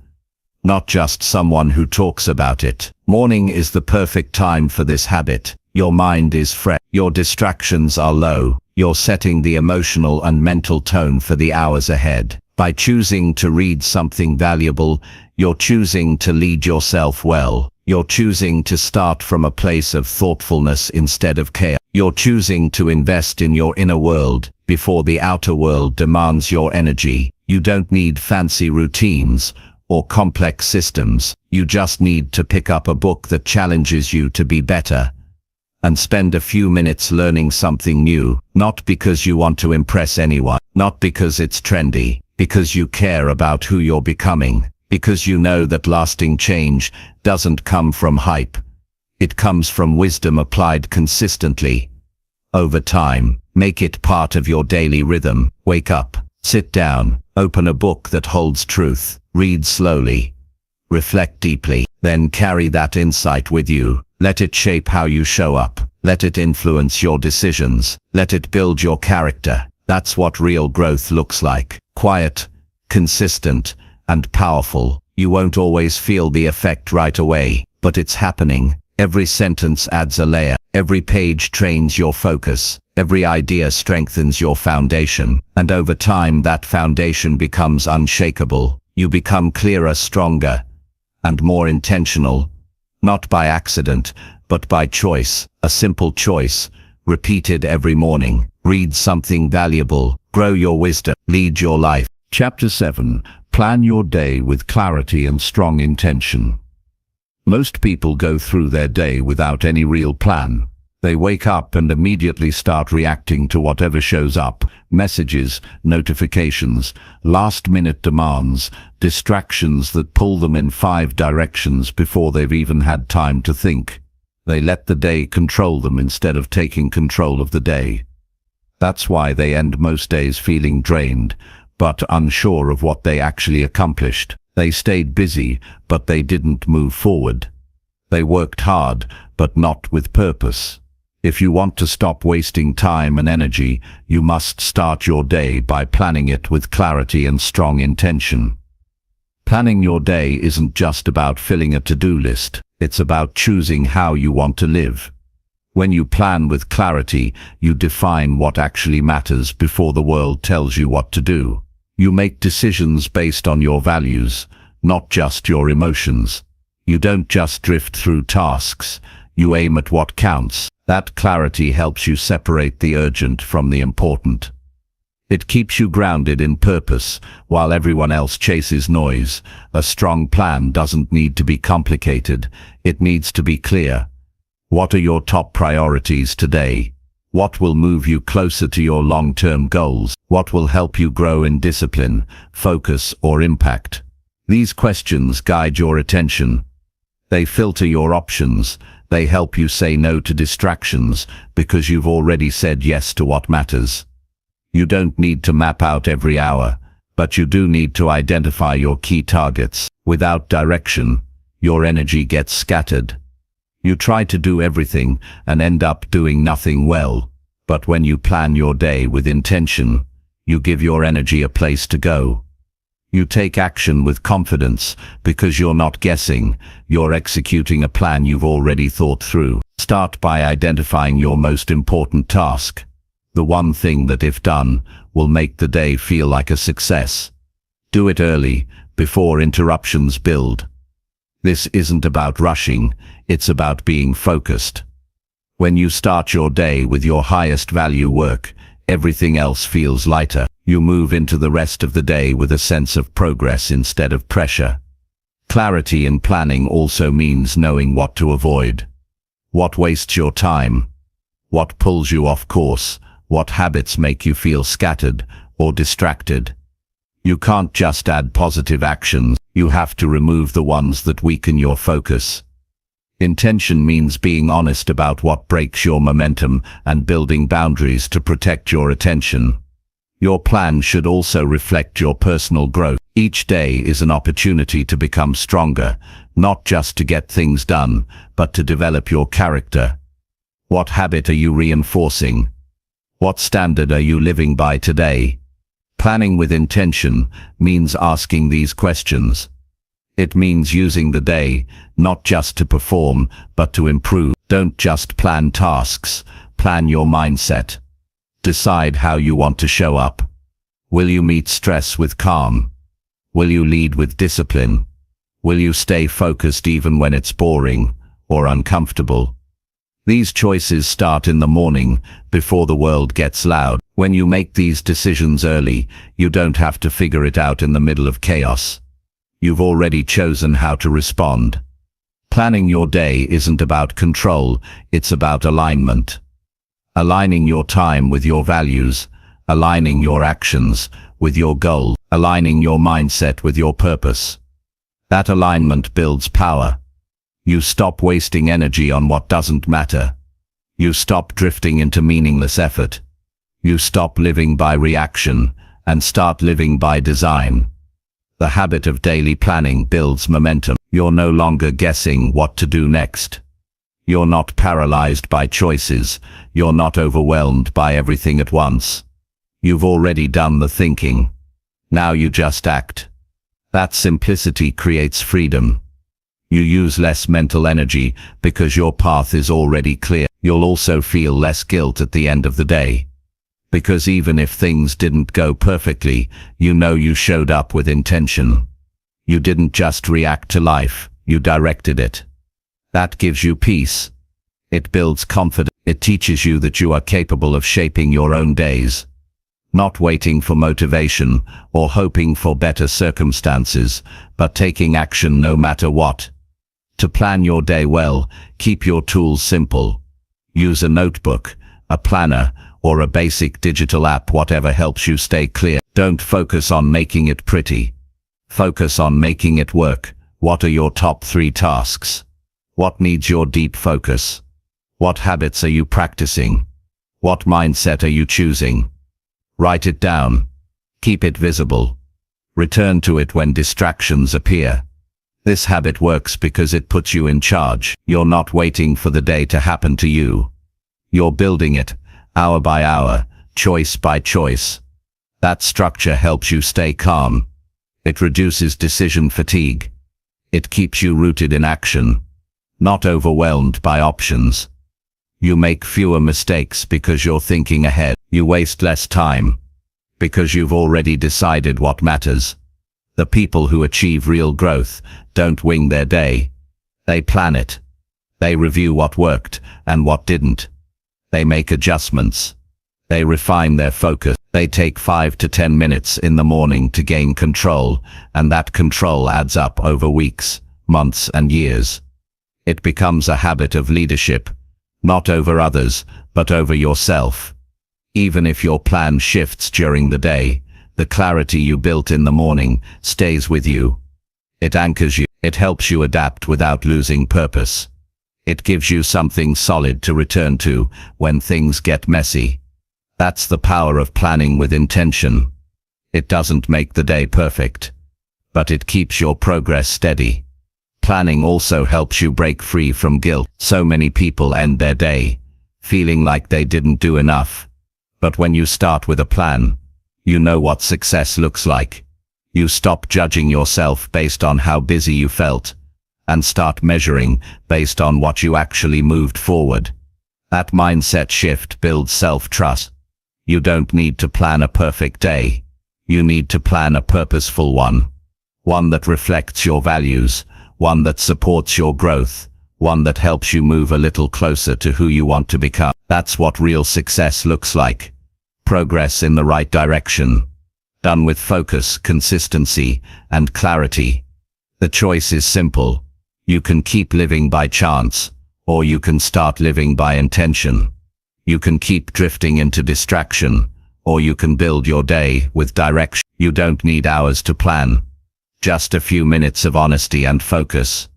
not just someone who talks about it. Morning is the perfect time for this habit. Your mind is fresh. Your distractions are low. You're setting the emotional and mental tone for the hours ahead. By choosing to read something valuable, you're choosing to lead yourself well. You're choosing to start from a place of thoughtfulness instead of chaos. You're choosing to invest in your inner world before the outer world demands your energy. You don't need fancy routines or complex systems. You just need to pick up a book that challenges you to be better and spend a few minutes learning something new, not because you want to impress anyone, not because it's trendy, because you care about who you're becoming, because you know that lasting change doesn't come from hype. It comes from wisdom applied consistently over time. Make it part of your daily rhythm. Wake up, sit down, open a book that holds truth, read slowly, reflect deeply, then carry that insight with you. Let it shape how you show up. Let it influence your decisions. Let it build your character. That's what real growth looks like. Quiet, consistent, and powerful. You won't always feel the effect right away, but it's happening. Every sentence adds a layer. Every page trains your focus. Every idea strengthens your foundation. And over time, that foundation becomes unshakable. You become clearer, stronger, and more intentional. Not by accident, but by choice. A simple choice, repeated every morning. Read something valuable. Grow your wisdom. Lead your life. Chapter 7. Plan your day with clarity and strong intention. Most people go through their day without any real plan. They wake up and immediately start reacting to whatever shows up: messages, notifications, last-minute demands, distractions that pull them in 5 directions before they've even had time to think. They let the day control them instead of taking control of the day. That's why they end most days feeling drained, but unsure of what they actually accomplished. They stayed busy, but they didn't move forward. They worked hard, but not with purpose. If you want to stop wasting time and energy, you must start your day by planning it with clarity and strong intention. Planning your day isn't just about filling a to-do list. It's about choosing how you want to live. When you plan with clarity, you define what actually matters before the world tells you what to do. You make decisions based on your values, not just your emotions. You don't just drift through tasks. You aim at what counts. That clarity helps you separate the urgent from the important. It keeps you grounded in purpose while everyone else chases noise. A strong plan doesn't need to be complicated. It needs to be clear. What are your top priorities today? What will move you closer to your long-term goals? What will help you grow in discipline, focus, or impact? These questions guide your attention. They filter your options. They help you say no to distractions because you've already said yes to what matters. You don't need to map out every hour, but you do need to identify your key targets. Without direction, your energy gets scattered. You try to do everything and end up doing nothing well. But when you plan your day with intention, you give your energy a place to go. You take action with confidence because you're not guessing, you're executing a plan you've already thought through. Start by identifying your most important task. The one thing that, if done, will make the day feel like a success. Do it early, before interruptions build. This isn't about rushing, it's about being focused. When you start your day with your highest value work, everything else feels lighter. You move into the rest of the day with a sense of progress instead of pressure. Clarity in planning also means knowing what to avoid. What wastes your time? What pulls you off course? What habits make you feel scattered or distracted? You can't just add positive actions. You have to remove the ones that weaken your focus. Intention means being honest about what breaks your momentum and building boundaries to protect your attention. Your plan should also reflect your personal growth. Each day is an opportunity to become stronger, not just to get things done, but to develop your character. What habit are you reinforcing? What standard are you living by today? Planning with intention means asking these questions. It means using the day, not just to perform, but to improve. Don't just plan tasks, plan your mindset. Decide how you want to show up. Will you meet stress with calm? Will you lead with discipline? Will you stay focused even when it's boring or uncomfortable? These choices start in the morning, before the world gets loud. When you make these decisions early, you don't have to figure it out in the middle of chaos. You've already chosen how to respond. Planning your day isn't about control, it's about alignment. Aligning your time with your values, aligning your actions with your goal, aligning your mindset with your purpose. That alignment builds power. You stop wasting energy on what doesn't matter. You stop drifting into meaningless effort. You stop living by reaction and start living by design. The habit of daily planning builds momentum. You're no longer guessing what to do next. You're not paralyzed by choices. You're not overwhelmed by everything at once. You've already done the thinking. Now you just act. That simplicity creates freedom. You use less mental energy because your path is already clear. You'll also feel less guilt at the end of the day. Because even if things didn't go perfectly, you know you showed up with intention. You didn't just react to life, you directed it. That gives you peace. It builds confidence. It teaches you that you are capable of shaping your own days, not waiting for motivation or hoping for better circumstances, but taking action no matter what. To plan your day well, keep your tools simple. Use a notebook, a planner, or a basic digital app, whatever helps you stay clear. Don't focus on making it pretty. Focus on making it work. What are your top 3 tasks? What needs your deep focus? What habits are you practicing? What mindset are you choosing? Write it down. Keep it visible. Return to it when distractions appear. This habit works because it puts you in charge. You're not waiting for the day to happen to you. You're building it, hour by hour, choice by choice. That structure helps you stay calm. It reduces decision fatigue. It keeps you rooted in action, not overwhelmed by options. You make fewer mistakes because you're thinking ahead. You waste less time because you've already decided what matters. The people who achieve real growth don't wing their day. They plan it. They review what worked and what didn't. They make adjustments. They refine their focus. They take 5 to 10 minutes in the morning to gain control, and that control adds up over weeks, months, and years. It becomes a habit of leadership, not over others, but over yourself. Even if your plan shifts during the day, the clarity you built in the morning stays with you. It anchors you. It helps you adapt without losing purpose. It gives you something solid to return to when things get messy. That's the power of planning with intention. It doesn't make the day perfect, but it keeps your progress steady. Planning also helps you break free from guilt. So many people end their day feeling like they didn't do enough. But when you start with a plan, you know what success looks like. You stop judging yourself based on how busy you felt, and start measuring based on what you actually moved forward. That mindset shift builds self-trust. You don't need to plan a perfect day. You need to plan a purposeful one. One that reflects your values, one that supports your growth, one that helps you move a little closer to who you want to become. That's what real success looks like. Progress in the right direction, done with focus, consistency, and clarity. The choice is simple. You can keep living by chance, or you can start living by intention. You can keep drifting into distraction, or you can build your day with direction. You don't need hours to plan. Just a few minutes of honesty and focus.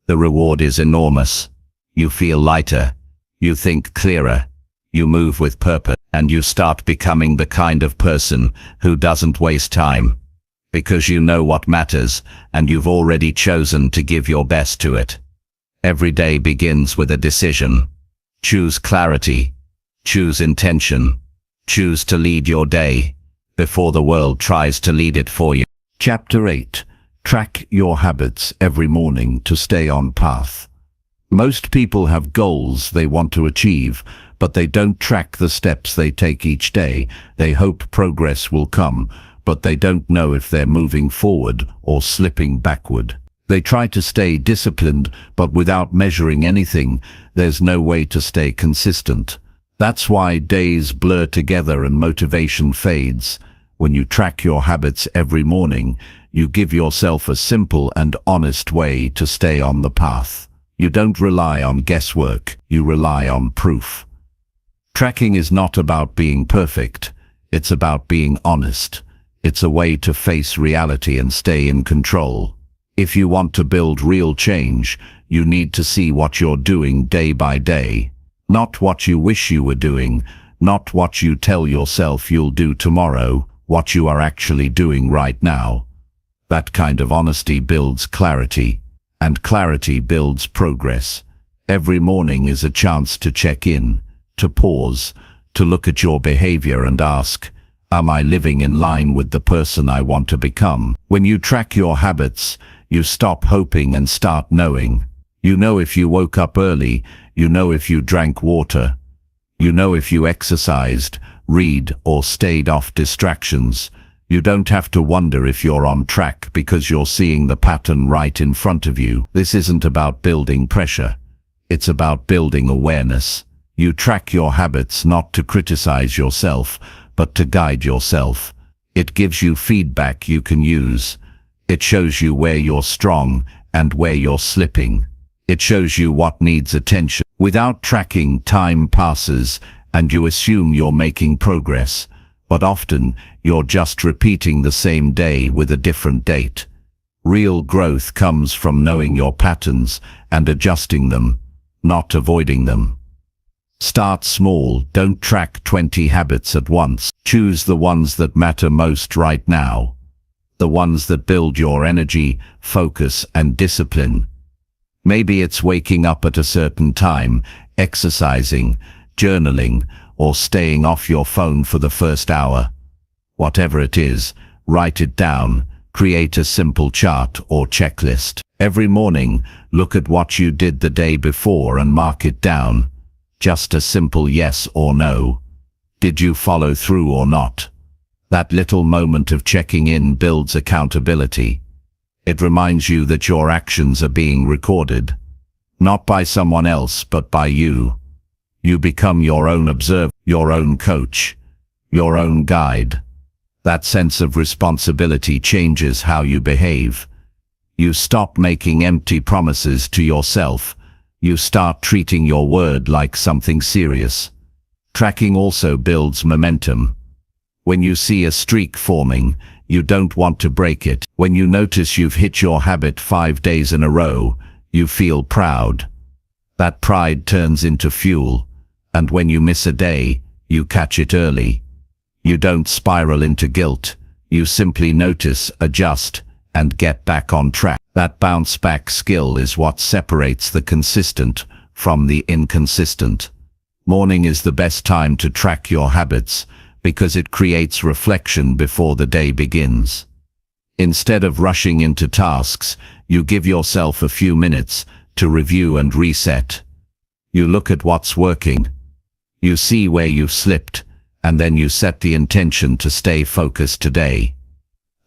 The reward is enormous. You feel lighter. You think clearer. You move with purpose, and you start becoming the kind of person who doesn't waste time. Because you know what matters, and you've already chosen to give your best to it. Every day begins with a decision. Choose clarity. Choose intention. Choose to lead your day before the world tries to lead it for you. Chapter 8. Track your habits every morning to stay on path. Most people have goals they want to achieve, but they don't track the steps they take each day. They hope progress will come, but they don't know if they're moving forward or slipping backward. They try to stay disciplined, but without measuring anything, there's no way to stay consistent. That's why days blur together and motivation fades. When you track your habits every morning, you give yourself a simple and honest way to stay on the path. You don't rely on guesswork, you rely on proof. Tracking is not about being perfect, it's about being honest. It's a way to face reality and stay in control. If you want to build real change, you need to see what you're doing day by day. Not what you wish you were doing, not what you tell yourself you'll do tomorrow, what you are actually doing right now. That kind of honesty builds clarity, and clarity builds progress. Every morning is a chance to check in, to pause, to look at your behavior and ask, am I living in line with the person I want to become? When you track your habits, you stop hoping and start knowing. You know if you woke up early, you know if you drank water, you know if you exercised, read, or stayed off distractions. You don't have to wonder if you're on track because you're seeing the pattern right in front of you. This isn't about building pressure. It's about building awareness. You track your habits not to criticize yourself, but to guide yourself. It gives you feedback you can use. It shows you where you're strong and where you're slipping. It shows you what needs attention. Without tracking, time passes and you assume you're making progress, but often you're just repeating the same day with a different date. Real growth comes from knowing your patterns and adjusting them, not avoiding them. Start small. Don't track 20 habits at once. Choose the ones that matter most right now. The ones that build your energy, focus, and discipline. Maybe it's waking up at a certain time, exercising, journaling, or staying off your phone for the first hour. Whatever it is, write it down. Create a simple chart or checklist. Every morning, look at what you did the day before and mark it down. Just a simple yes or no. Did you follow through or not? That little moment of checking in builds accountability. It reminds you that your actions are being recorded, not by someone else but by you. You become your own observer, your own coach, your own guide. That sense of responsibility changes how you behave. You stop making empty promises to yourself. You start treating your word like something serious. Tracking also builds momentum. When you see a streak forming, you don't want to break it. When you notice you've hit your habit 5 days in a row, you feel proud. That pride turns into fuel, and when you miss a day, you catch it early. You don't spiral into guilt. You simply notice, adjust, and get back on track. That bounce back skill is what separates the consistent from the inconsistent. Morning is the best time to track your habits because it creates reflection before the day begins. Instead of rushing into tasks, you give yourself a few minutes to review and reset. You look at what's working. You see where you've slipped, and then you set the intention to stay focused today.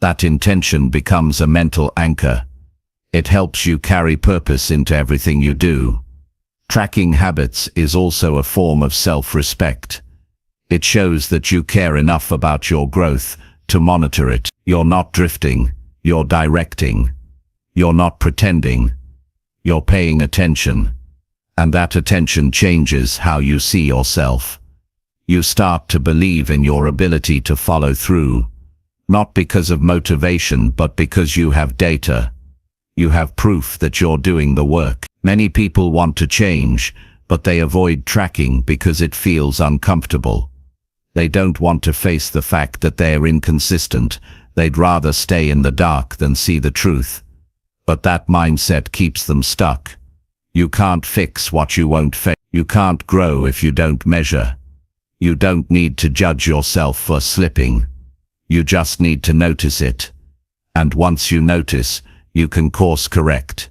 That intention becomes a mental anchor. It helps you carry purpose into everything you do. Tracking habits is also a form of self-respect. It shows that you care enough about your growth to monitor it. You're not drifting, you're directing. You're not pretending, you're paying attention. And that attention changes how you see yourself. You start to believe in your ability to follow through, not because of motivation but because you have data. You have proof that you're doing the work. Many people want to change, but they avoid tracking because it feels uncomfortable. They don't want to face the fact that they're inconsistent. They'd rather stay in the dark than see the truth. But that mindset keeps them stuck. You can't fix what you won't fix. You can't grow if you don't measure. You don't need to judge yourself for slipping. You just need to notice it. And once you notice, you can course correct.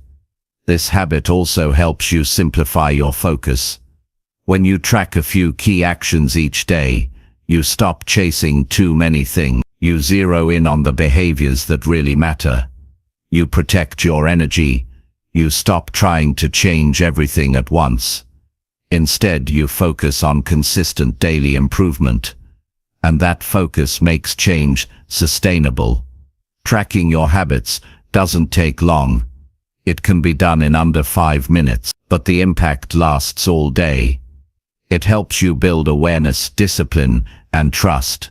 This habit also helps you simplify your focus. When you track a few key actions each day, you stop chasing too many things. You zero in on the behaviors that really matter. You protect your energy. You stop trying to change everything at once. Instead, you focus on consistent daily improvement. And that focus makes change sustainable. Tracking your habits doesn't take long. It can be done in under 5 minutes, but the impact lasts all day. It helps you build awareness, discipline, and trust.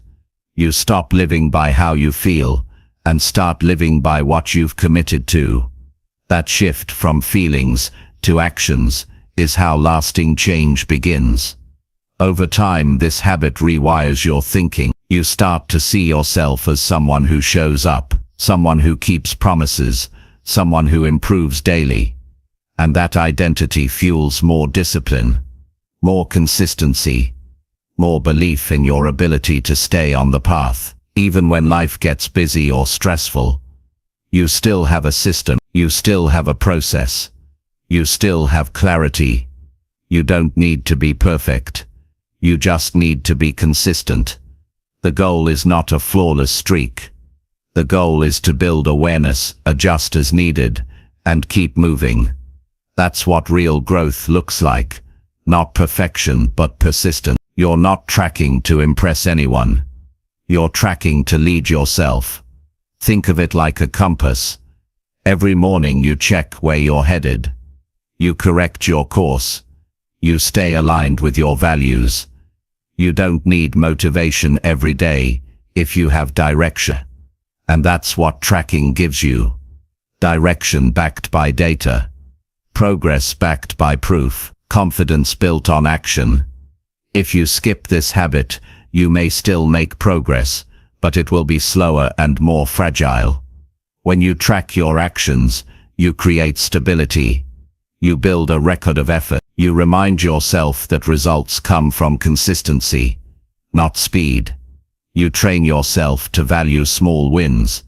You stop living by how you feel and start living by what you've committed to. That shift from feelings to actions is how lasting change begins. Over time, this habit rewires your thinking. You start to see yourself as someone who shows up, someone who keeps promises, someone who improves daily. And that identity fuels more discipline, more consistency, more belief in your ability to stay on the path. Even when life gets busy or stressful, you still have a system, you still have a process, you still have clarity. You don't need to be perfect. You just need to be consistent. The goal is not a flawless streak. The goal is to build awareness, adjust as needed, and keep moving. That's what real growth looks like. Not perfection, but persistence. You're not tracking to impress anyone. You're tracking to lead yourself. Think of it like a compass. Every morning you check where you're headed. You correct your course. You stay aligned with your values. You don't need motivation every day if you have direction. And that's what tracking gives you. Direction backed by data. Progress backed by proof. Confidence built on action. If you skip this habit, you may still make progress, but it will be slower and more fragile. When you track your actions, you create stability. You build a record of effort. You remind yourself that results come from consistency, not speed. You train yourself to value small wins,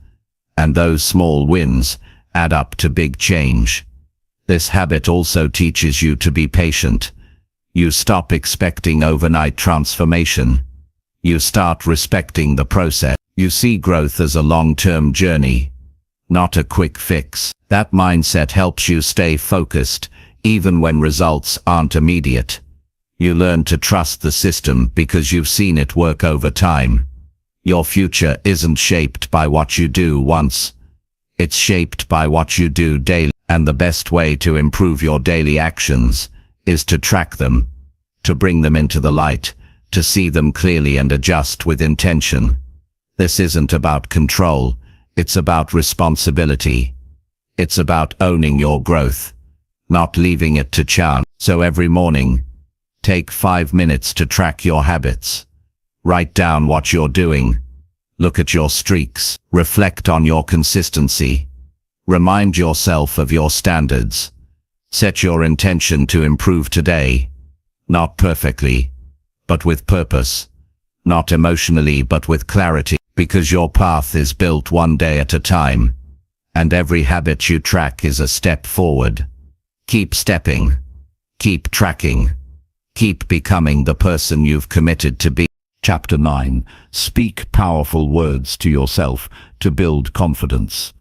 and those small wins add up to big change. This habit also teaches you to be patient. You stop expecting overnight transformation. You start respecting the process. You see growth as a long-term journey, not a quick fix. That mindset helps you stay focused, even when results aren't immediate. You learn to trust the system because you've seen it work over time. Your future isn't shaped by what you do once. It's shaped by what you do daily. And the best way to improve your daily actions is to track them, to bring them into the light, to see them clearly and adjust with intention. This isn't about control, it's about responsibility. It's about owning your growth, not leaving it to chance. So every morning, take 5 minutes to track your habits. Write down what you're doing. Look at your streaks. Reflect on your consistency. Remind yourself of your standards. Set your intention to improve today. Not perfectly, but with purpose. Not emotionally, but with clarity. Because your path is built one day at a time. And every habit you track is a step forward. Keep stepping. Keep tracking. Keep becoming the person you've committed to be. Chapter 9. Speak powerful words to yourself to build confidence.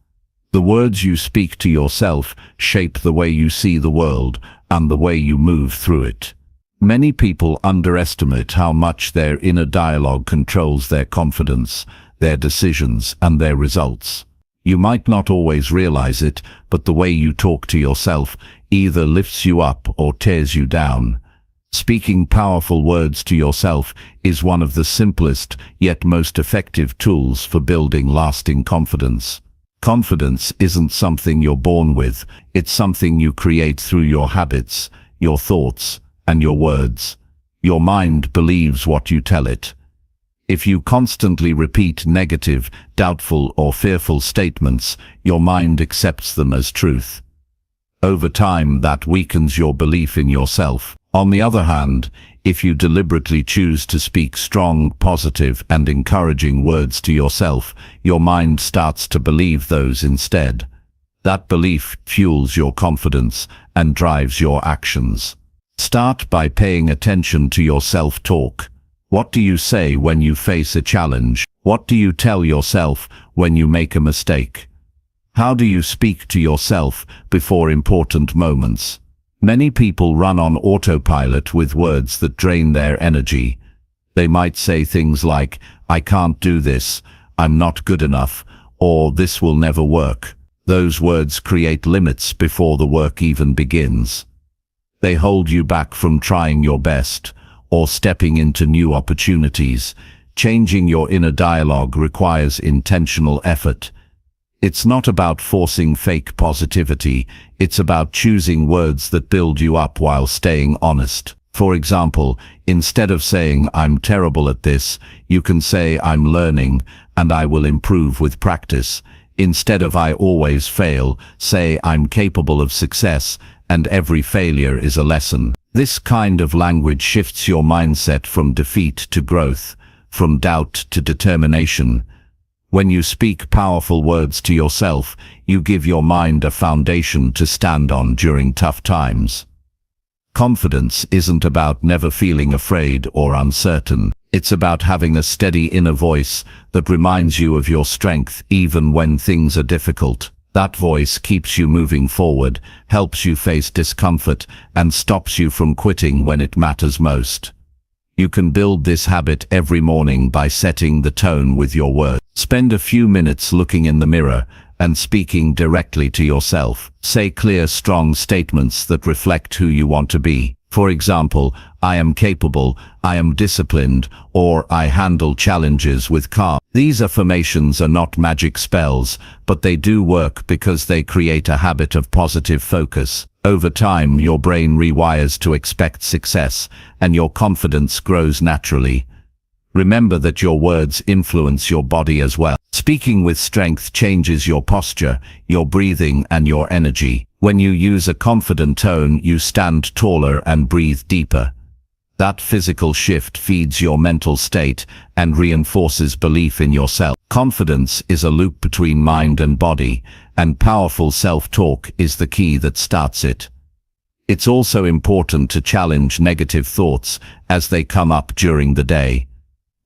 The words you speak to yourself shape the way you see the world and the way you move through it. Many people underestimate how much their inner dialogue controls their confidence, their decisions, and their results. You might not always realize it, but the way you talk to yourself either lifts you up or tears you down. Speaking powerful words to yourself is one of the simplest yet most effective tools for building lasting confidence. Confidence isn't something you're born with, it's something you create through your habits, your thoughts, and your words. Your mind believes what you tell it. If you constantly repeat negative, doubtful, or fearful statements, your mind accepts them as truth. Over time, that weakens your belief in yourself. On the other hand, if you deliberately choose to speak strong, positive, and encouraging words to yourself, your mind starts to believe those instead. That belief fuels your confidence and drives your actions. Start by paying attention to your self-talk. What do you say when you face a challenge? What do you tell yourself when you make a mistake? How do you speak to yourself before important moments? Many people run on autopilot with words that drain their energy. They might say things like, "I can't do this," "I'm not good enough," or "this will never work." Those words create limits before the work even begins. They hold you back from trying your best or stepping into new opportunities. Changing your inner dialogue requires intentional effort. It's not about forcing fake positivity, it's about choosing words that build you up while staying honest. For example, instead of saying, "I'm terrible at this," you can say, "I'm learning, and I will improve with practice." Instead of "I always fail," say, "I'm capable of success, and every failure is a lesson." This kind of language shifts your mindset from defeat to growth, from doubt to determination. When you speak powerful words to yourself, you give your mind a foundation to stand on during tough times. Confidence isn't about never feeling afraid or uncertain. It's about having a steady inner voice that reminds you of your strength even when things are difficult. That voice keeps you moving forward, helps you face discomfort, and stops you from quitting when it matters most. You can build this habit every morning by setting the tone with your words. Spend a few minutes looking in the mirror and speaking directly to yourself. Say clear, strong statements that reflect who you want to be. For example, I am capable, I am disciplined, or I handle challenges with calm. These affirmations are not magic spells, but they do work because they create a habit of positive focus. Over time, your brain rewires to expect success, and your confidence grows naturally. Remember that your words influence your body as well. Speaking with strength changes your posture, your breathing, and your energy. When you use a confident tone, you stand taller and breathe deeper. That physical shift feeds your mental state and reinforces belief in yourself. Confidence is a loop between mind and body, and powerful self-talk is the key that starts it. It's also important to challenge negative thoughts as they come up during the day.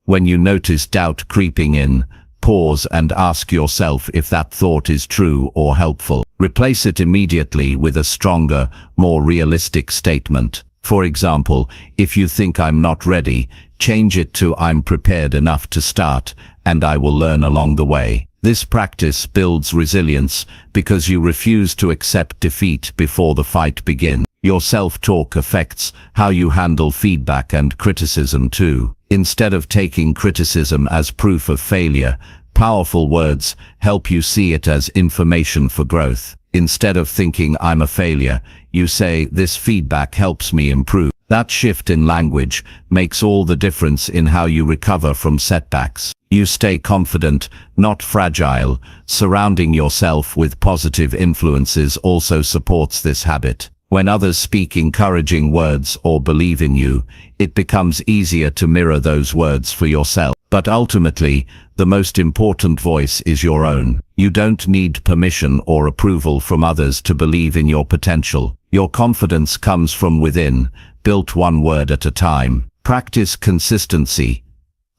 When you notice doubt creeping in, pause and ask yourself if that thought is true or helpful. Replace it immediately with a stronger, more realistic statement. For example, if you think I'm not ready, change it to I'm prepared enough to start, and I will learn along the way. This practice builds resilience because you refuse to accept defeat before the fight begins. Your self-talk affects how you handle feedback and criticism too. Instead of taking criticism as proof of failure, powerful words help you see it as information for growth. Instead of thinking I'm a failure, you say this feedback helps me improve. That shift in language makes all the difference in how you recover from setbacks. You stay confident, not fragile. Surrounding yourself with positive influences also supports this habit. When others speak encouraging words or believe in you, it becomes easier to mirror those words for yourself. But ultimately, the most important voice is your own. You don't need permission or approval from others to believe in your potential. Your confidence comes from within, built one word at a time. Practice consistency.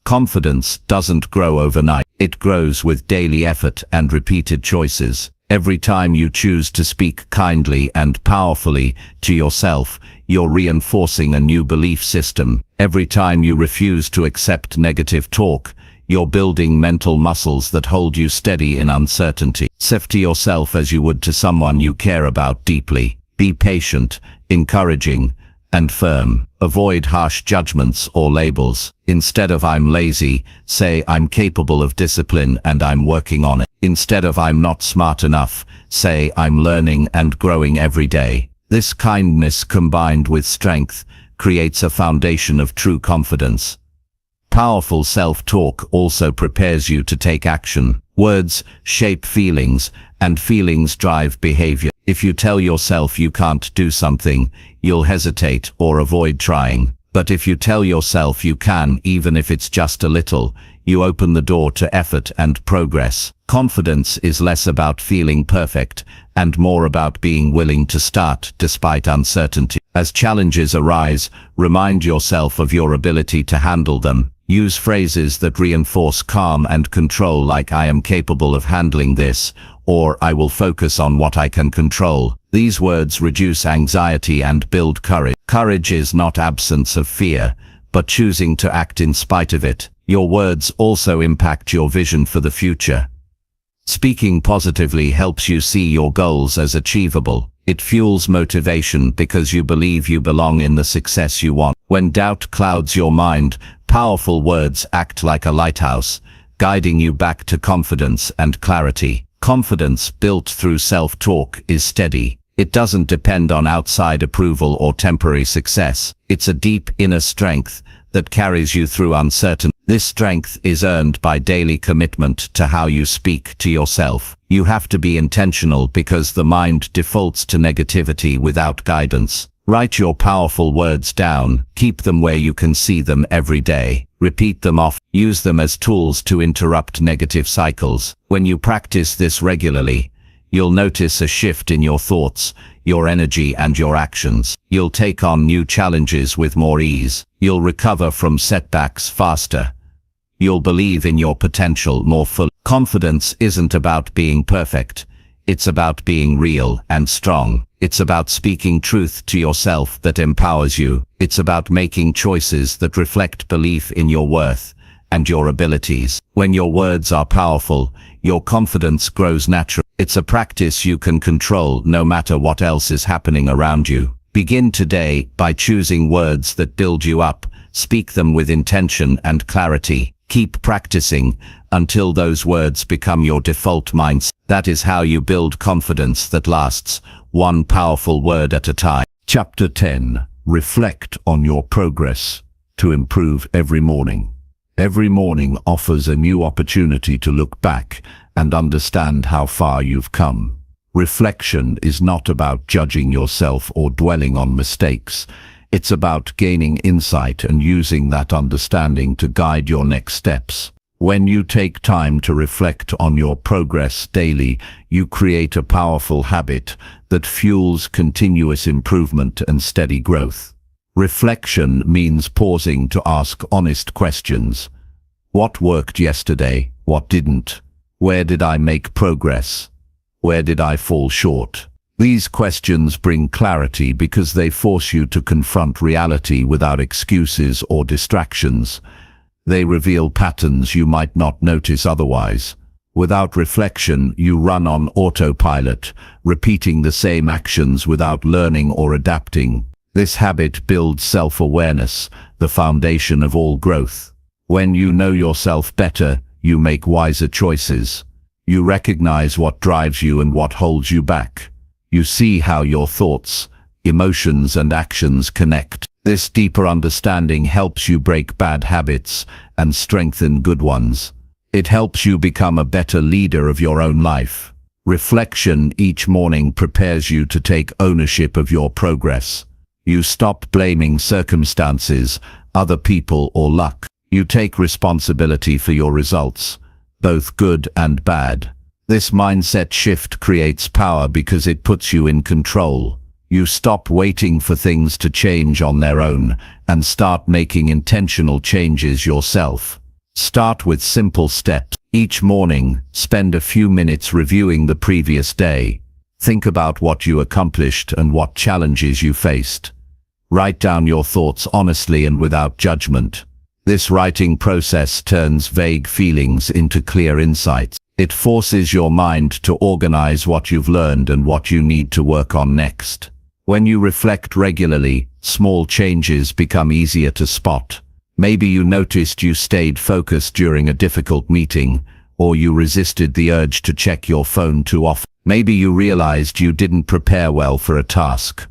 Confidence doesn't grow overnight. It grows with daily effort and repeated choices. Every time you choose to speak kindly and powerfully to yourself, you're reinforcing a new belief system. Every time you refuse to accept negative talk, you're building mental muscles that hold you steady in uncertainty. Say to yourself as you would to someone you care about deeply. Be patient, encouraging, and firm. Avoid harsh judgments or labels. Instead of I'm lazy, say I'm capable of discipline and I'm working on it. Instead of I'm not smart enough, say I'm learning and growing every day. This kindness combined with strength creates a foundation of true confidence. Powerful self-talk also prepares you to take action. Words shape feelings, and feelings drive behavior. If you tell yourself you can't do something, you'll hesitate or avoid trying. But if you tell yourself you can, even if it's just a little, you open the door to effort and progress. Confidence is less about feeling perfect and more about being willing to start despite uncertainty. As challenges arise, remind yourself of your ability to handle them. Use phrases that reinforce calm and control, like I am capable of handling this, or I will focus on what I can control. These words reduce anxiety and build courage. Courage is not absence of fear, but choosing to act in spite of it. Your words also impact your vision for the future. Speaking positively helps you see your goals as achievable. It fuels motivation because you believe you belong in the success you want. When doubt clouds your mind, powerful words act like a lighthouse, guiding you back to confidence and clarity. Confidence built through self-talk is steady. It doesn't depend on outside approval or temporary success. It's a deep inner strength that carries you through uncertainty. This strength is earned by daily commitment to how you speak to yourself. You have to be intentional because the mind defaults to negativity without guidance. Write your powerful words down. Keep them where you can see them every day. Repeat them often. Use them as tools to interrupt negative cycles. When you practice this regularly, you'll notice a shift in your thoughts, your energy, and your actions. You'll take on new challenges with more ease. You'll recover from setbacks faster. You'll believe in your potential more fully. Confidence isn't about being perfect. It's about being real and strong. It's about speaking truth to yourself that empowers you. It's about making choices that reflect belief in your worth and your abilities. When your words are powerful, your confidence grows naturally. It's a practice you can control no matter what else is happening around you. Begin today by choosing words that build you up. Speak them with intention and clarity. Keep practicing until those words become your default mindset. That is how you build confidence that lasts, one powerful word at a time. Chapter 10. Reflect on your progress to improve every morning. Every morning offers a new opportunity to look back and understand how far you've come. Reflection is not about judging yourself or dwelling on mistakes. It's about gaining insight and using that understanding to guide your next steps. When you take time to reflect on your progress daily, you create a powerful habit that fuels continuous improvement and steady growth. Reflection means pausing to ask honest questions. What worked yesterday? What didn't? Where did I make progress? Where did I fall short? These questions bring clarity because they force you to confront reality without excuses or distractions. They reveal patterns you might not notice otherwise. Without reflection, you run on autopilot, repeating the same actions without learning or adapting. This habit builds self-awareness, the foundation of all growth. When you know yourself better, you make wiser choices. You recognize what drives you and what holds you back. You see how your thoughts, emotions, and actions connect. This deeper understanding helps you break bad habits and strengthen good ones. It helps you become a better leader of your own life. Reflection each morning prepares you to take ownership of your progress. You stop blaming circumstances, other people, or luck. You take responsibility for your results, both good and bad. This mindset shift creates power because it puts you in control. You stop waiting for things to change on their own and start making intentional changes yourself. Start with simple steps. Each morning, spend a few minutes reviewing the previous day. Think about what you accomplished and what challenges you faced. Write down your thoughts honestly and without judgment. This writing process turns vague feelings into clear insights. It forces your mind to organize what you've learned and what you need to work on next. When you reflect regularly, small changes become easier to spot. Maybe you noticed you stayed focused during a difficult meeting, or you resisted the urge to check your phone too often. Maybe you realized you didn't prepare well for a task,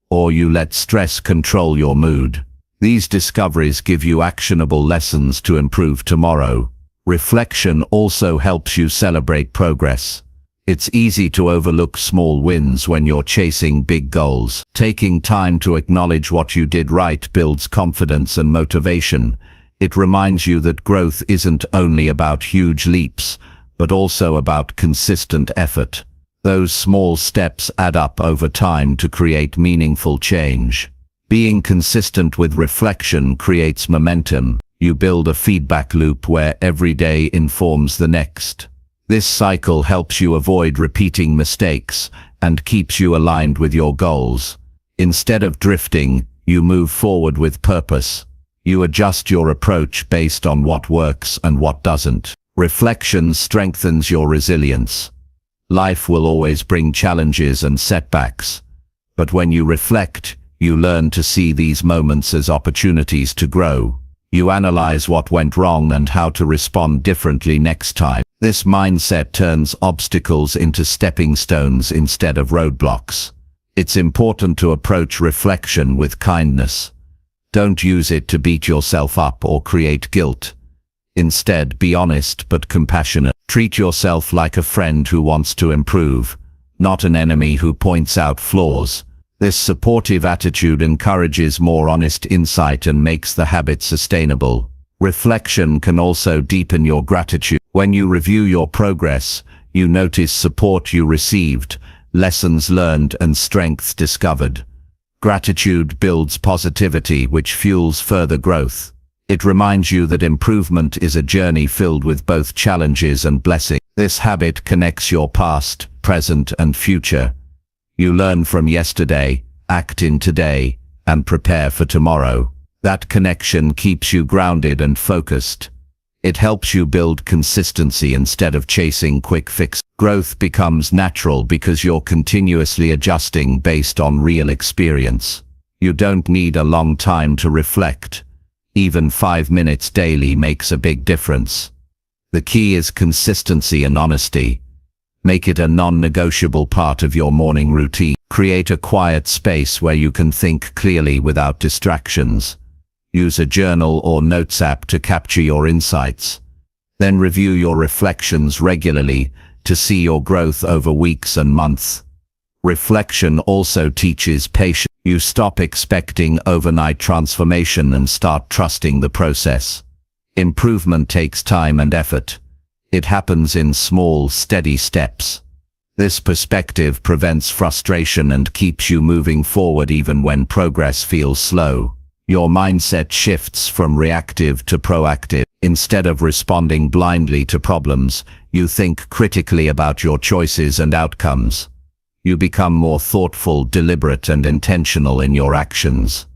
or you let stress control your mood. These discoveries give you actionable lessons to improve tomorrow. Reflection also helps you celebrate progress. It's easy to overlook small wins when you're chasing big goals. Taking time to acknowledge what you did right builds confidence and motivation. It reminds you that growth isn't only about huge leaps, but also about consistent effort. Those small steps add up over time to create meaningful change. Being consistent with reflection creates momentum. You build a feedback loop where every day informs the next. This cycle helps you avoid repeating mistakes and keeps you aligned with your goals. Instead of drifting, you move forward with purpose. You adjust your approach based on what works and what doesn't. Reflection strengthens your resilience. Life will always bring challenges and setbacks, but when you reflect, you learn to see these moments as opportunities to grow. You analyze what went wrong and how to respond differently next time. This mindset turns obstacles into stepping stones instead of roadblocks. It's important to approach reflection with kindness. Don't use it to beat yourself up or create guilt. Instead, be honest but compassionate. Treat yourself like a friend who wants to improve, not an enemy who points out flaws. This supportive attitude encourages more honest insight and makes the habit sustainable. Reflection can also deepen your gratitude. When you review your progress, you notice support you received, lessons learned, and strengths discovered. Gratitude builds positivity, which fuels further growth. It reminds you that improvement is a journey filled with both challenges and blessings. This habit connects your past, present and future. You learn from yesterday, act in today, and prepare for tomorrow. That connection keeps you grounded and focused. It helps you build consistency instead of chasing quick fix. Growth becomes natural because you're continuously adjusting based on real experience. You don't need a long time to reflect. Even 5 minutes daily makes a big difference. The key is consistency and honesty. Make it a non-negotiable part of your morning routine. Create a quiet space where you can think clearly without distractions. Use a journal or notes app to capture your insights. Then review your reflections regularly to see your growth over weeks and months. Reflection also teaches patience. You stop expecting overnight transformation and start trusting the process. Improvement takes time and effort. It happens in small, steady steps. This perspective prevents frustration and keeps you moving forward even when progress feels slow. Your mindset shifts from reactive to proactive. Instead of responding blindly to problems, you think critically about your choices and outcomes. You become more thoughtful, deliberate, and intentional in your actions.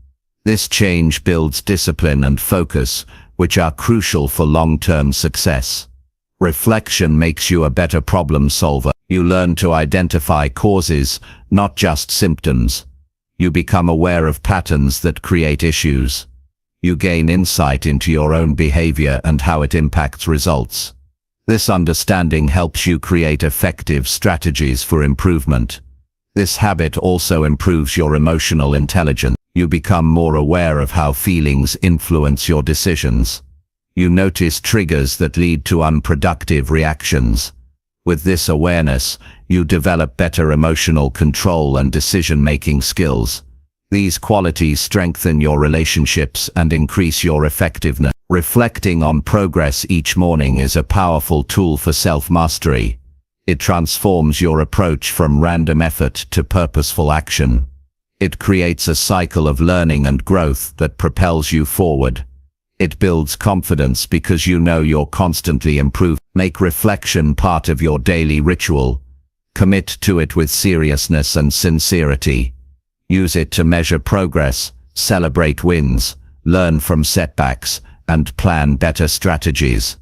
This change builds discipline and focus, which are crucial for long-term success. Reflection makes you a better problem solver. You learn to identify causes, not just symptoms. You become aware of patterns that create issues. You gain insight into your own behavior and how it impacts results. This understanding helps you create effective strategies for improvement. This habit also improves your emotional intelligence. You become more aware of how feelings influence your decisions. You notice triggers that lead to unproductive reactions. With this awareness, you develop better emotional control and decision-making skills. These qualities strengthen your relationships and increase your effectiveness. Reflecting on progress each morning is a powerful tool for self-mastery. It transforms your approach from random effort to purposeful action. It creates a cycle of learning and growth that propels you forward. It builds confidence because you know you're constantly improving. Make reflection part of your daily ritual. Commit to it with seriousness and sincerity. Use it to measure progress, celebrate wins, learn from setbacks, and plan better strategies.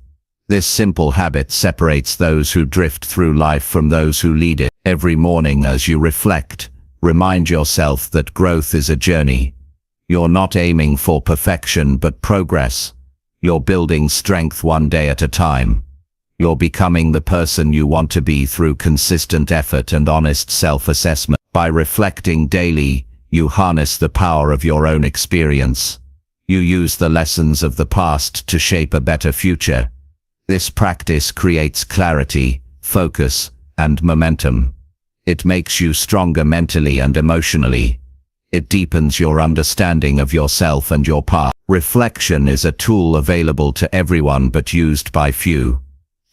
This simple habit separates those who drift through life from those who lead it. Every morning as you reflect, remind yourself that growth is a journey. You're not aiming for perfection but progress. You're building strength one day at a time. You're becoming the person you want to be through consistent effort and honest self-assessment. By reflecting daily, you harness the power of your own experience. You use the lessons of the past to shape a better future. This practice creates clarity, focus, and momentum. It makes you stronger mentally and emotionally. It deepens your understanding of yourself and your path. Reflection is a tool available to everyone but used by few.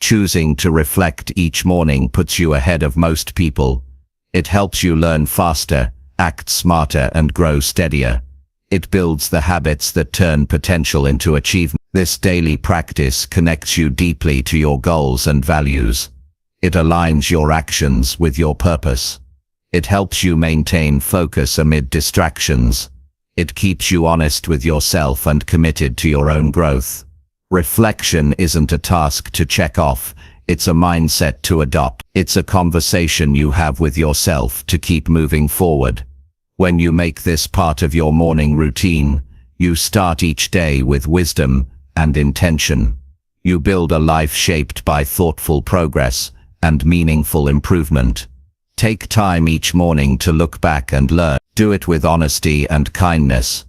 Choosing to reflect each morning puts you ahead of most people. It helps you learn faster, act smarter, and grow steadier. It builds the habits that turn potential into achievement. This daily practice connects you deeply to your goals and values. It aligns your actions with your purpose. It helps you maintain focus amid distractions. It keeps you honest with yourself and committed to your own growth. Reflection isn't a task to check off, it's a mindset to adopt. It's a conversation you have with yourself to keep moving forward. When you make this part of your morning routine, you start each day with wisdom and intention. You build a life shaped by thoughtful progress and meaningful improvement. Take time each morning to look back and learn. Do it with honesty and kindness.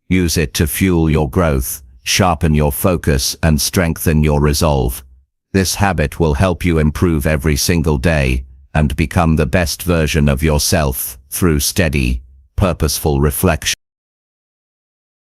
Use it to fuel your growth, sharpen your focus, and strengthen your resolve. This habit will help you improve every single day and become the best version of yourself through steady, purposeful reflection.